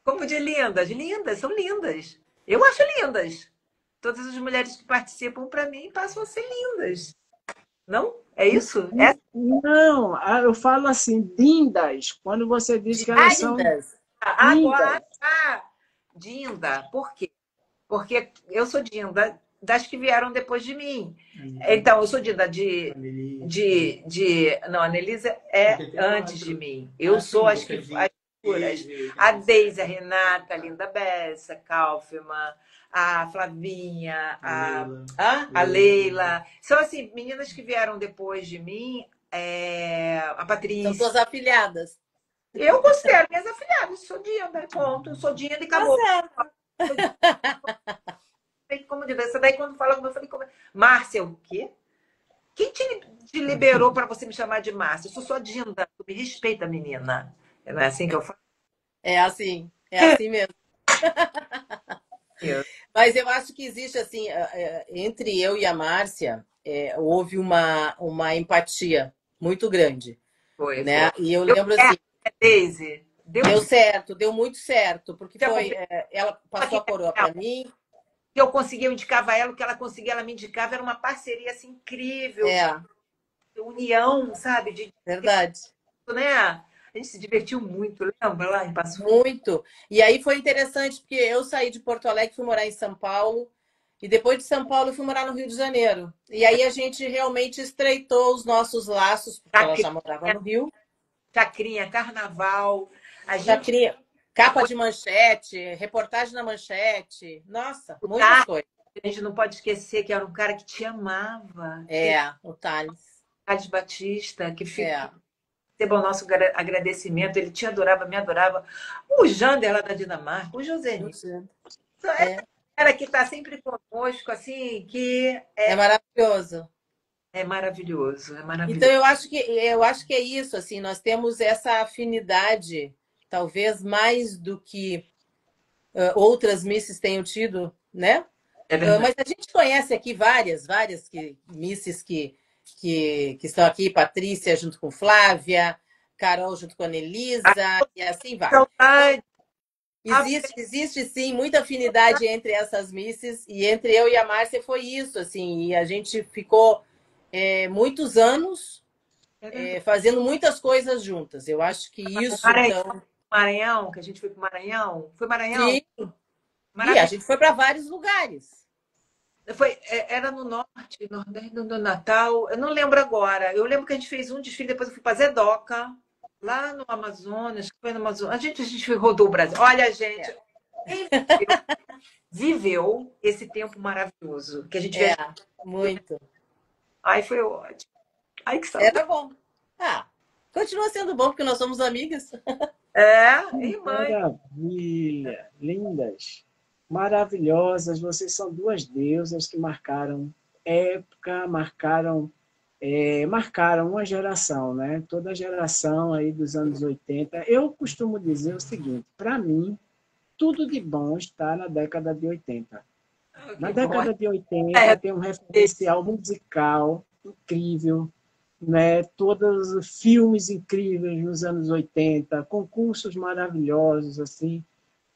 Speaker 3: Como de lindas? Lindas, são lindas. Eu acho lindas. Todas as mulheres que participam, para mim, passam a ser lindas. Não? É isso?
Speaker 1: Não, eu falo assim, lindas, quando você diz que elas são lindas.
Speaker 3: Agora, Dinda. Por quê? Porque eu sou Dinda das que vieram depois de mim. Então, eu sou não, a Anelisa é antes de mim. Eu sou as figuras. A Deise, a Renata, a Linda Bessa, Kaufmann, a Flavinha, a Leila. São, assim, meninas que vieram depois de mim. A Patrícia.
Speaker 2: São suas afilhadas.
Speaker 3: Eu considero minhas afilhadas. Sou Dinda, ponto. Sou Dinda e acabou.
Speaker 2: Tá certo.
Speaker 3: Como dizer, essa daí quando fala, eu falei, Márcia, o quê? Quem te liberou para você me chamar de Márcia? Eu sou sua Dinda. Me respeita, menina. Não é assim que eu falo?
Speaker 2: É assim mesmo. Mas eu acho que existe, assim, entre eu e a Márcia, houve uma empatia muito grande.
Speaker 3: Foi,
Speaker 2: né? E eu lembro assim.
Speaker 3: Deise.
Speaker 2: Deu certo, deu muito certo, porque ela passou a coroa para mim.
Speaker 3: Eu conseguia, eu indicava ela, o que ela conseguia, ela me indicava, era uma parceria assim, incrível. De união, sabe?
Speaker 2: Verdade.
Speaker 3: Né? A gente se divertiu muito, lembra lá em Passo Fundo?
Speaker 2: Muito. E aí foi interessante, porque eu saí de Porto Alegre, fui morar em São Paulo, e depois de São Paulo eu fui morar no Rio de Janeiro. E aí a gente realmente estreitou os nossos laços, porque ela já morava no Rio.
Speaker 3: Chacrinha, carnaval.
Speaker 2: Chacrinha, capa de manchete, reportagem na manchete. Nossa, muitas coisas.
Speaker 3: A gente não pode esquecer que era um cara que te amava.
Speaker 2: O Thales.
Speaker 3: Thales Batista, que receba o nosso agradecimento. Ele te adorava, me adorava. O Jander lá da Dinamarca, o José. Cara que está sempre conosco, assim, que
Speaker 2: é maravilhoso.
Speaker 3: É maravilhoso, é maravilhoso.
Speaker 2: Então, eu acho que é isso, assim, nós temos essa afinidade, talvez mais do que outras misses tenham tido, né? Mas a gente conhece aqui várias misses que estão aqui, Patrícia junto com Flávia, Carol junto com a Anelisa, e assim vai. Existe sim muita afinidade entre essas misses, e entre eu e a Márcia foi isso, assim, e a gente ficou muitos anos fazendo muitas coisas juntas. Eu acho que isso...
Speaker 3: Maranhão, que a gente foi para o Maranhão. Foi Maranhão?
Speaker 2: Sim. E a gente foi para vários lugares.
Speaker 3: Era no norte, nordeste, no Natal. Eu não lembro agora. Eu lembro que a gente fez um desfile, depois eu fui para Zedoca, lá no Amazonas. Foi no Amazonas. A gente rodou o Brasil. Olha, gente, quem viveu esse tempo maravilhoso que a gente viajou.
Speaker 2: Muito.
Speaker 3: Ai, foi ótimo. Ai, que saudade.
Speaker 2: Era bom. Continua sendo bom, porque nós somos amigas.
Speaker 3: E mãe.
Speaker 1: Maravilha, lindas, maravilhosas. Vocês são duas deusas que marcaram época, marcaram uma geração, né? Toda a geração aí dos anos 80. Eu costumo dizer o seguinte, para mim, tudo de bom está na década de 80. Na década de 80 tem um referencial musical incrível, né? Todos os filmes incríveis nos anos 80, concursos maravilhosos, assim,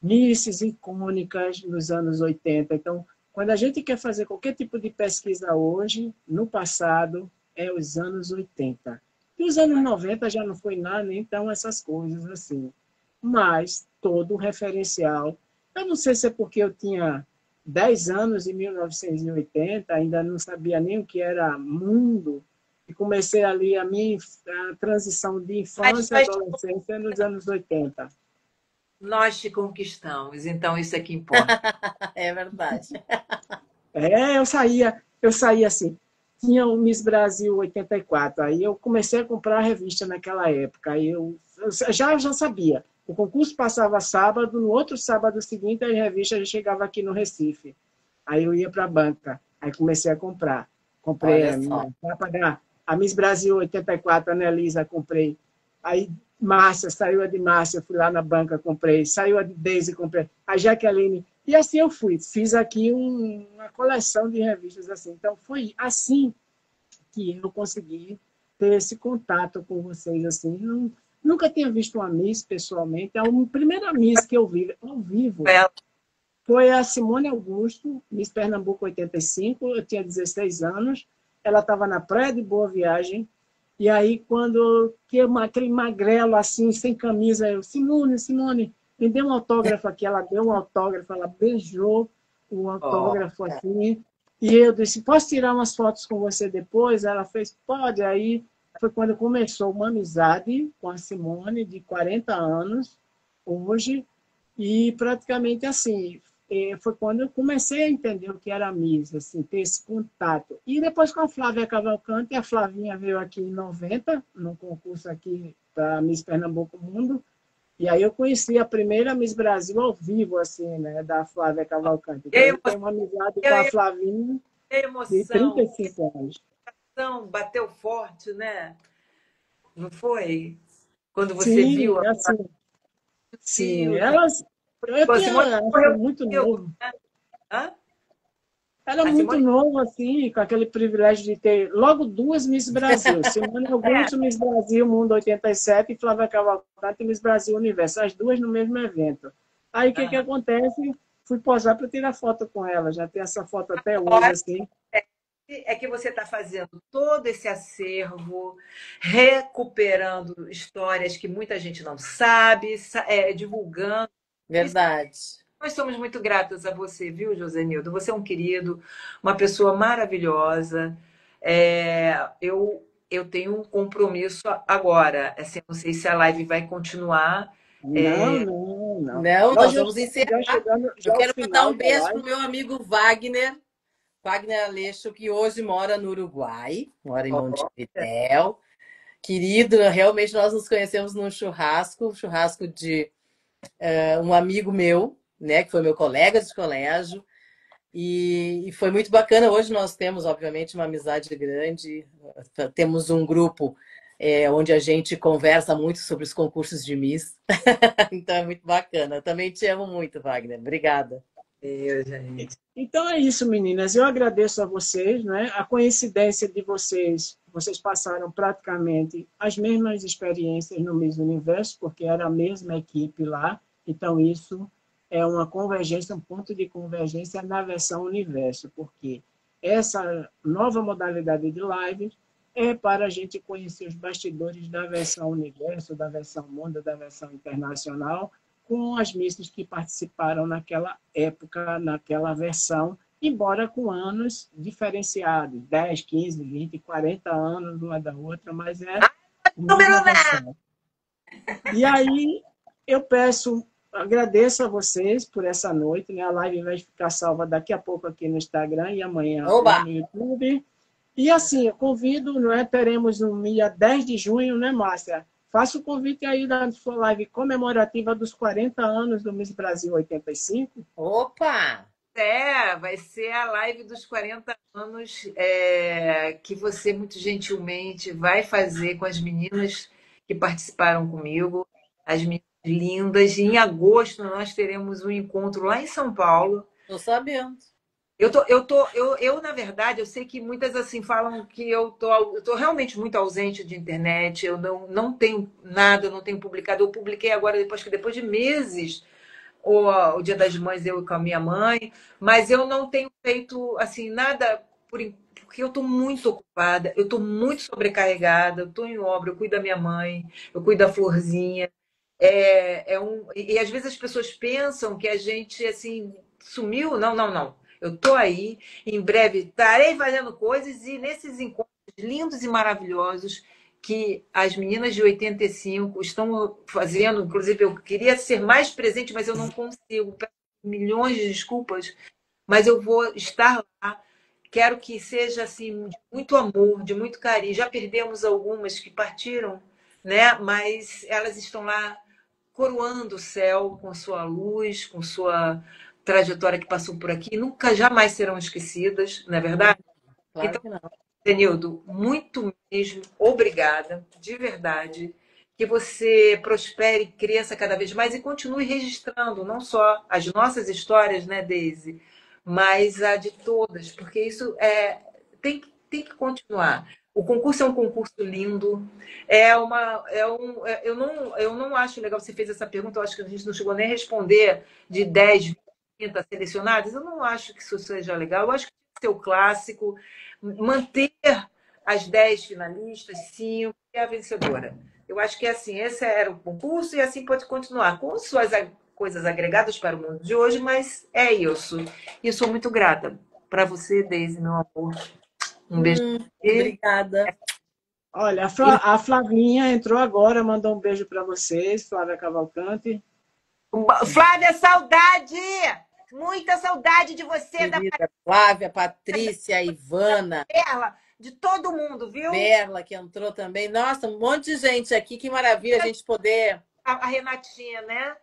Speaker 1: misses icônicas nos anos 80. Então, quando a gente quer fazer qualquer tipo de pesquisa hoje, no passado, é os anos 80. E os anos 90 já não foi nada, nem tão essas coisas assim. Mas todo o referencial, eu não sei se é porque eu tinha 10 anos em 1980, ainda não sabia nem o que era mundo, e comecei ali a transição de infância e adolescência nos anos 80.
Speaker 3: Nós te conquistamos, então isso é que importa.
Speaker 2: É verdade.
Speaker 1: Eu saía assim, tinha o Miss Brasil 84, aí eu comecei a comprar a revista naquela época, aí eu já sabia. O concurso passava sábado, no outro sábado seguinte, a revista já chegava aqui no Recife. Aí eu ia para a banca, aí comecei a comprar. Comprei para pagar a Miss Brasil 84, a Anelisa, comprei. Aí Márcia, saiu a de Márcia, fui lá na banca, comprei. Saiu a de Deise, comprei. A Jaqueline. E assim eu fui. Fiz aqui uma coleção de revistas assim. Então foi assim que eu consegui ter esse contato com vocês assim. Nunca tinha visto uma Miss pessoalmente. A primeira Miss que eu vi ao vivo foi a Simone Augusto, Miss Pernambuco 85. Eu tinha 16 anos. Ela estava na Praia de Boa Viagem. E aí, quando aquele magrelo assim, sem camisa, eu, Simone, me deu um autógrafo aqui. Ela deu um autógrafo, ela beijou o autógrafo assim. E eu disse, posso tirar umas fotos com você depois? Ela fez, pode. Aí foi quando começou uma amizade com a Simone, de 40 anos, hoje, e praticamente assim, foi quando eu comecei a entender o que era a Miss, assim, ter esse contato. E depois com a Flávia Cavalcante, a Flavinha veio aqui em 90, no concurso aqui para Miss Pernambuco Mundo, e aí eu conheci a primeira Miss Brasil ao vivo, assim, né, da Flávia Cavalcante. Então eu tenho uma amizade com a Flavinha
Speaker 3: Que
Speaker 1: de
Speaker 3: emoção,
Speaker 1: 35 anos.
Speaker 3: bateu forte, né? Não foi? Quando você
Speaker 1: Sim,
Speaker 3: viu a
Speaker 1: assim, sim,
Speaker 3: tio,
Speaker 1: elas, eu
Speaker 3: a Simone
Speaker 1: tinha, acho que
Speaker 3: correu
Speaker 1: muito
Speaker 3: comigo,
Speaker 1: novo.
Speaker 3: né? Hã?
Speaker 1: Era
Speaker 3: A
Speaker 1: muito
Speaker 3: Simone
Speaker 1: novo, assim, com aquele privilégio de ter logo duas Miss Brasil. Simone
Speaker 3: é,
Speaker 1: Augusto, Miss Brasil Mundo 87, e Flávia Cavalcante, Miss Brasil Universo, as duas no mesmo evento. Aí, o que
Speaker 3: aham.
Speaker 1: acontece? Fui posar para tirar foto com ela, já tem essa foto até hoje,
Speaker 3: Agora
Speaker 1: assim.
Speaker 3: é que você está fazendo todo esse acervo, recuperando histórias que muita gente não sabe, divulgando. Isso.
Speaker 2: Verdade.
Speaker 3: Nós somos muito gratas a você, viu, Josenildo? Você é um querido, uma pessoa maravilhosa. Eu tenho um compromisso agora. Assim, não sei se a live vai continuar.
Speaker 1: Não, não, não.
Speaker 2: Não,
Speaker 1: Nós
Speaker 2: nós
Speaker 1: já
Speaker 2: vamos
Speaker 1: estamos
Speaker 2: encerrar.
Speaker 1: chegando
Speaker 2: Eu
Speaker 1: já ao
Speaker 2: quero mandar
Speaker 1: final
Speaker 2: um
Speaker 1: da
Speaker 2: beijo pro
Speaker 1: live.
Speaker 2: meu amigo Wagner, Wagner Aleixo, que hoje mora no Uruguai, mora em Montevidéu. Querido, realmente nós nos conhecemos num churrasco de um amigo meu, né, que foi meu colega de colégio, e foi muito bacana. Hoje nós temos, obviamente, uma amizade grande, temos um grupo onde a gente conversa muito sobre os concursos de Miss, então é muito bacana. Eu também te amo muito, Wagner. Obrigada.
Speaker 3: Meu, gente.
Speaker 1: Então é isso, meninas. Eu agradeço a vocês, né? A coincidência de vocês passaram praticamente as mesmas experiências no Miss Universo, porque era a mesma equipe lá. Então isso é uma convergência, um ponto de convergência na versão Universo, porque essa nova modalidade de live é para a gente conhecer os bastidores da versão Universo, da versão Mundo, da versão Internacional, com as missas que participaram naquela época, naquela versão, embora com anos diferenciados, 10, 15, 20, 40 anos uma da outra, mas é a mesma
Speaker 3: Número nada.
Speaker 1: versão. E aí eu agradeço a vocês por essa noite, né? A live vai ficar salva daqui a pouco aqui no Instagram e amanhã lá
Speaker 2: Oba!
Speaker 1: no YouTube. E assim, eu convido, não é? Teremos no dia 10 de junho, né, Márcia? Faça o convite aí da sua live comemorativa dos 40 anos do Miss Brasil 85.
Speaker 2: Opa!
Speaker 3: Vai ser a live dos 40 anos que você muito gentilmente vai fazer com as meninas que participaram comigo, as meninas lindas. E em agosto nós teremos um encontro lá em São Paulo.
Speaker 2: Tô sabendo.
Speaker 3: Na verdade, eu sei que muitas assim falam que eu tô realmente muito ausente de internet, eu não tenho nada, não tenho publicado. Eu publiquei agora, depois de meses, o Dia das Mães, eu com a minha mãe, mas eu não tenho feito assim nada porque eu estou muito ocupada, eu estou muito sobrecarregada, eu estou em obra, eu cuido da minha mãe, eu cuido da Florzinha. E às vezes as pessoas pensam que a gente assim sumiu. Não, não, não. Eu estou aí, em breve estarei fazendo coisas e nesses encontros lindos e maravilhosos que as meninas de 85 estão fazendo. Inclusive, eu queria ser mais presente, mas eu não consigo. Peço milhões de desculpas, mas eu vou estar lá. Quero que seja assim de muito amor, de muito carinho. Já perdemos algumas que partiram, né? Mas elas estão lá coroando o céu com sua luz, com sua trajetória que passou por aqui. Nunca, jamais serão esquecidas, não é verdade?
Speaker 2: Claro
Speaker 3: Então,
Speaker 2: que não.
Speaker 3: Denildo, muito mesmo, obrigada, de verdade. Que você prospere, cresça cada vez mais e continue registrando não só as nossas histórias, né, Deise, mas a de todas, porque isso tem que continuar. O concurso é um concurso lindo. Eu não acho legal, você fez essa pergunta, eu acho que a gente não chegou nem a responder de 10, 30 selecionadas. Eu não acho que isso seja legal. Eu acho que tem que ser o clássico, manter as 10 finalistas, 5 e a vencedora. Eu acho que assim, esse era o concurso e assim pode continuar com suas coisas agregadas para o mundo de hoje, mas é isso. E eu sou muito grata para você, Deise, meu amor. Um beijo.
Speaker 2: Obrigada.
Speaker 1: Olha, a Flavinha entrou agora, mandou um beijo para vocês, Flávia Cavalcante.
Speaker 3: Flávia, saudade! Muita saudade de você,
Speaker 2: Querida Flávia, Patrícia, Ivana,
Speaker 3: Perla, de todo mundo, viu?
Speaker 2: Berla, que entrou também. Nossa, um monte de gente aqui, que maravilha a gente poder...
Speaker 3: A Renatinha, né?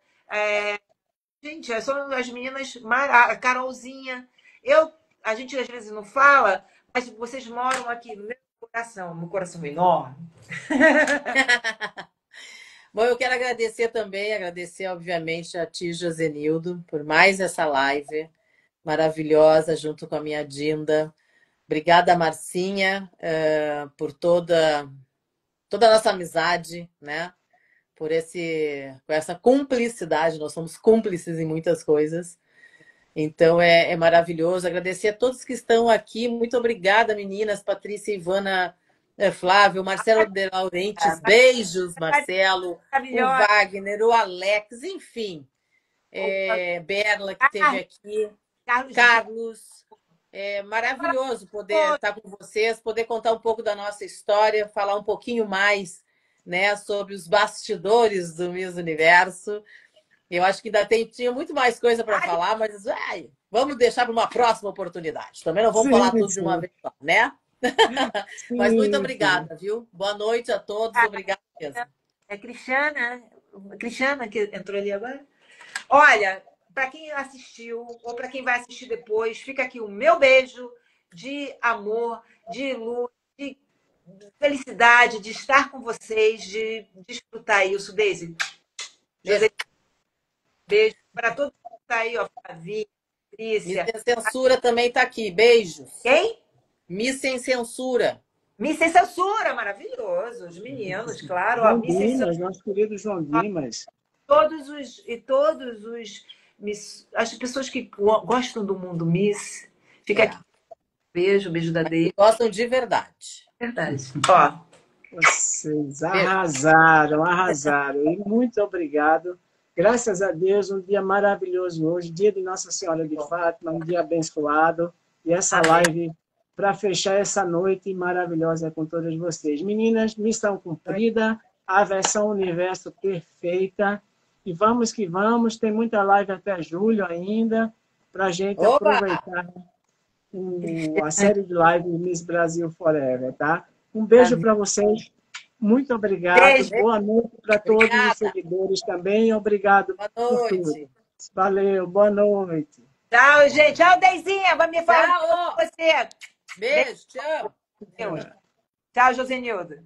Speaker 3: Gente, são as meninas, a Carolzinha. A gente às vezes não fala, mas vocês moram aqui no meu coração enorme.
Speaker 2: Bom, eu quero agradecer também, obviamente, a ti, Josenildo, por mais essa live maravilhosa, junto com a minha Dinda. Obrigada, Marcinha, por toda a nossa amizade, né? Por essa cumplicidade, nós somos cúmplices em muitas coisas. Então, é maravilhoso. Agradecer a todos que estão aqui. Muito obrigada, meninas, Patrícia, Ivana, Flávio, Marcelo de Laurentiis, beijos, Marcelo, o Wagner, o Alex, enfim, Berla, que esteve aqui, Carlos, é maravilhoso poder estar com vocês, poder contar um pouco da nossa história, falar um pouquinho mais, né, sobre os bastidores do Miss Universo. Eu acho que ainda tinha muito mais coisa para falar, mas vamos deixar para uma próxima oportunidade. Também não vamos falar tudo de uma vez só, né? Mas muito obrigada, viu? Boa noite a todos, obrigada mesmo.
Speaker 3: É Cristiana que entrou ali agora? Olha, para quem assistiu ou para quem vai assistir depois, fica aqui o meu beijo de amor, de luz, de felicidade, de estar com vocês, de desfrutar isso, Deise. Beijo para todo mundo que está aí, ó, Flavinha, Patrícia.
Speaker 2: Miss Sem Censura também está aqui, beijos.
Speaker 3: Quem?
Speaker 2: Miss Sem Censura.
Speaker 3: Miss Sem Censura, maravilhoso. Os meninos, claro.
Speaker 1: João Dimas, nosso querido João Dimas.
Speaker 3: Todos os as pessoas que gostam do mundo Miss, fica aqui. Beijo da Deise.
Speaker 2: Gostam de verdade.
Speaker 3: Verdade. Ó.
Speaker 1: Vocês arrasaram. E muito obrigado. Graças a Deus, um dia maravilhoso hoje, dia de Nossa Senhora de Fátima, um dia abençoado. E essa live para fechar essa noite maravilhosa com todas vocês. Meninas, missão cumprida, a versão universo perfeita. E vamos que vamos, tem muita live até julho ainda, para a gente aproveitar a série de live Miss Brasil Forever, tá? Um beijo para vocês. Muito obrigado.
Speaker 3: Beijo.
Speaker 1: Boa noite para todos os seguidores também. Obrigado por tudo. Valeu, boa noite.
Speaker 3: Tchau, gente. Tchau, Deizinha. Vai me falar com você.
Speaker 2: Beijo, tchau.
Speaker 3: Tchau, Josenildo.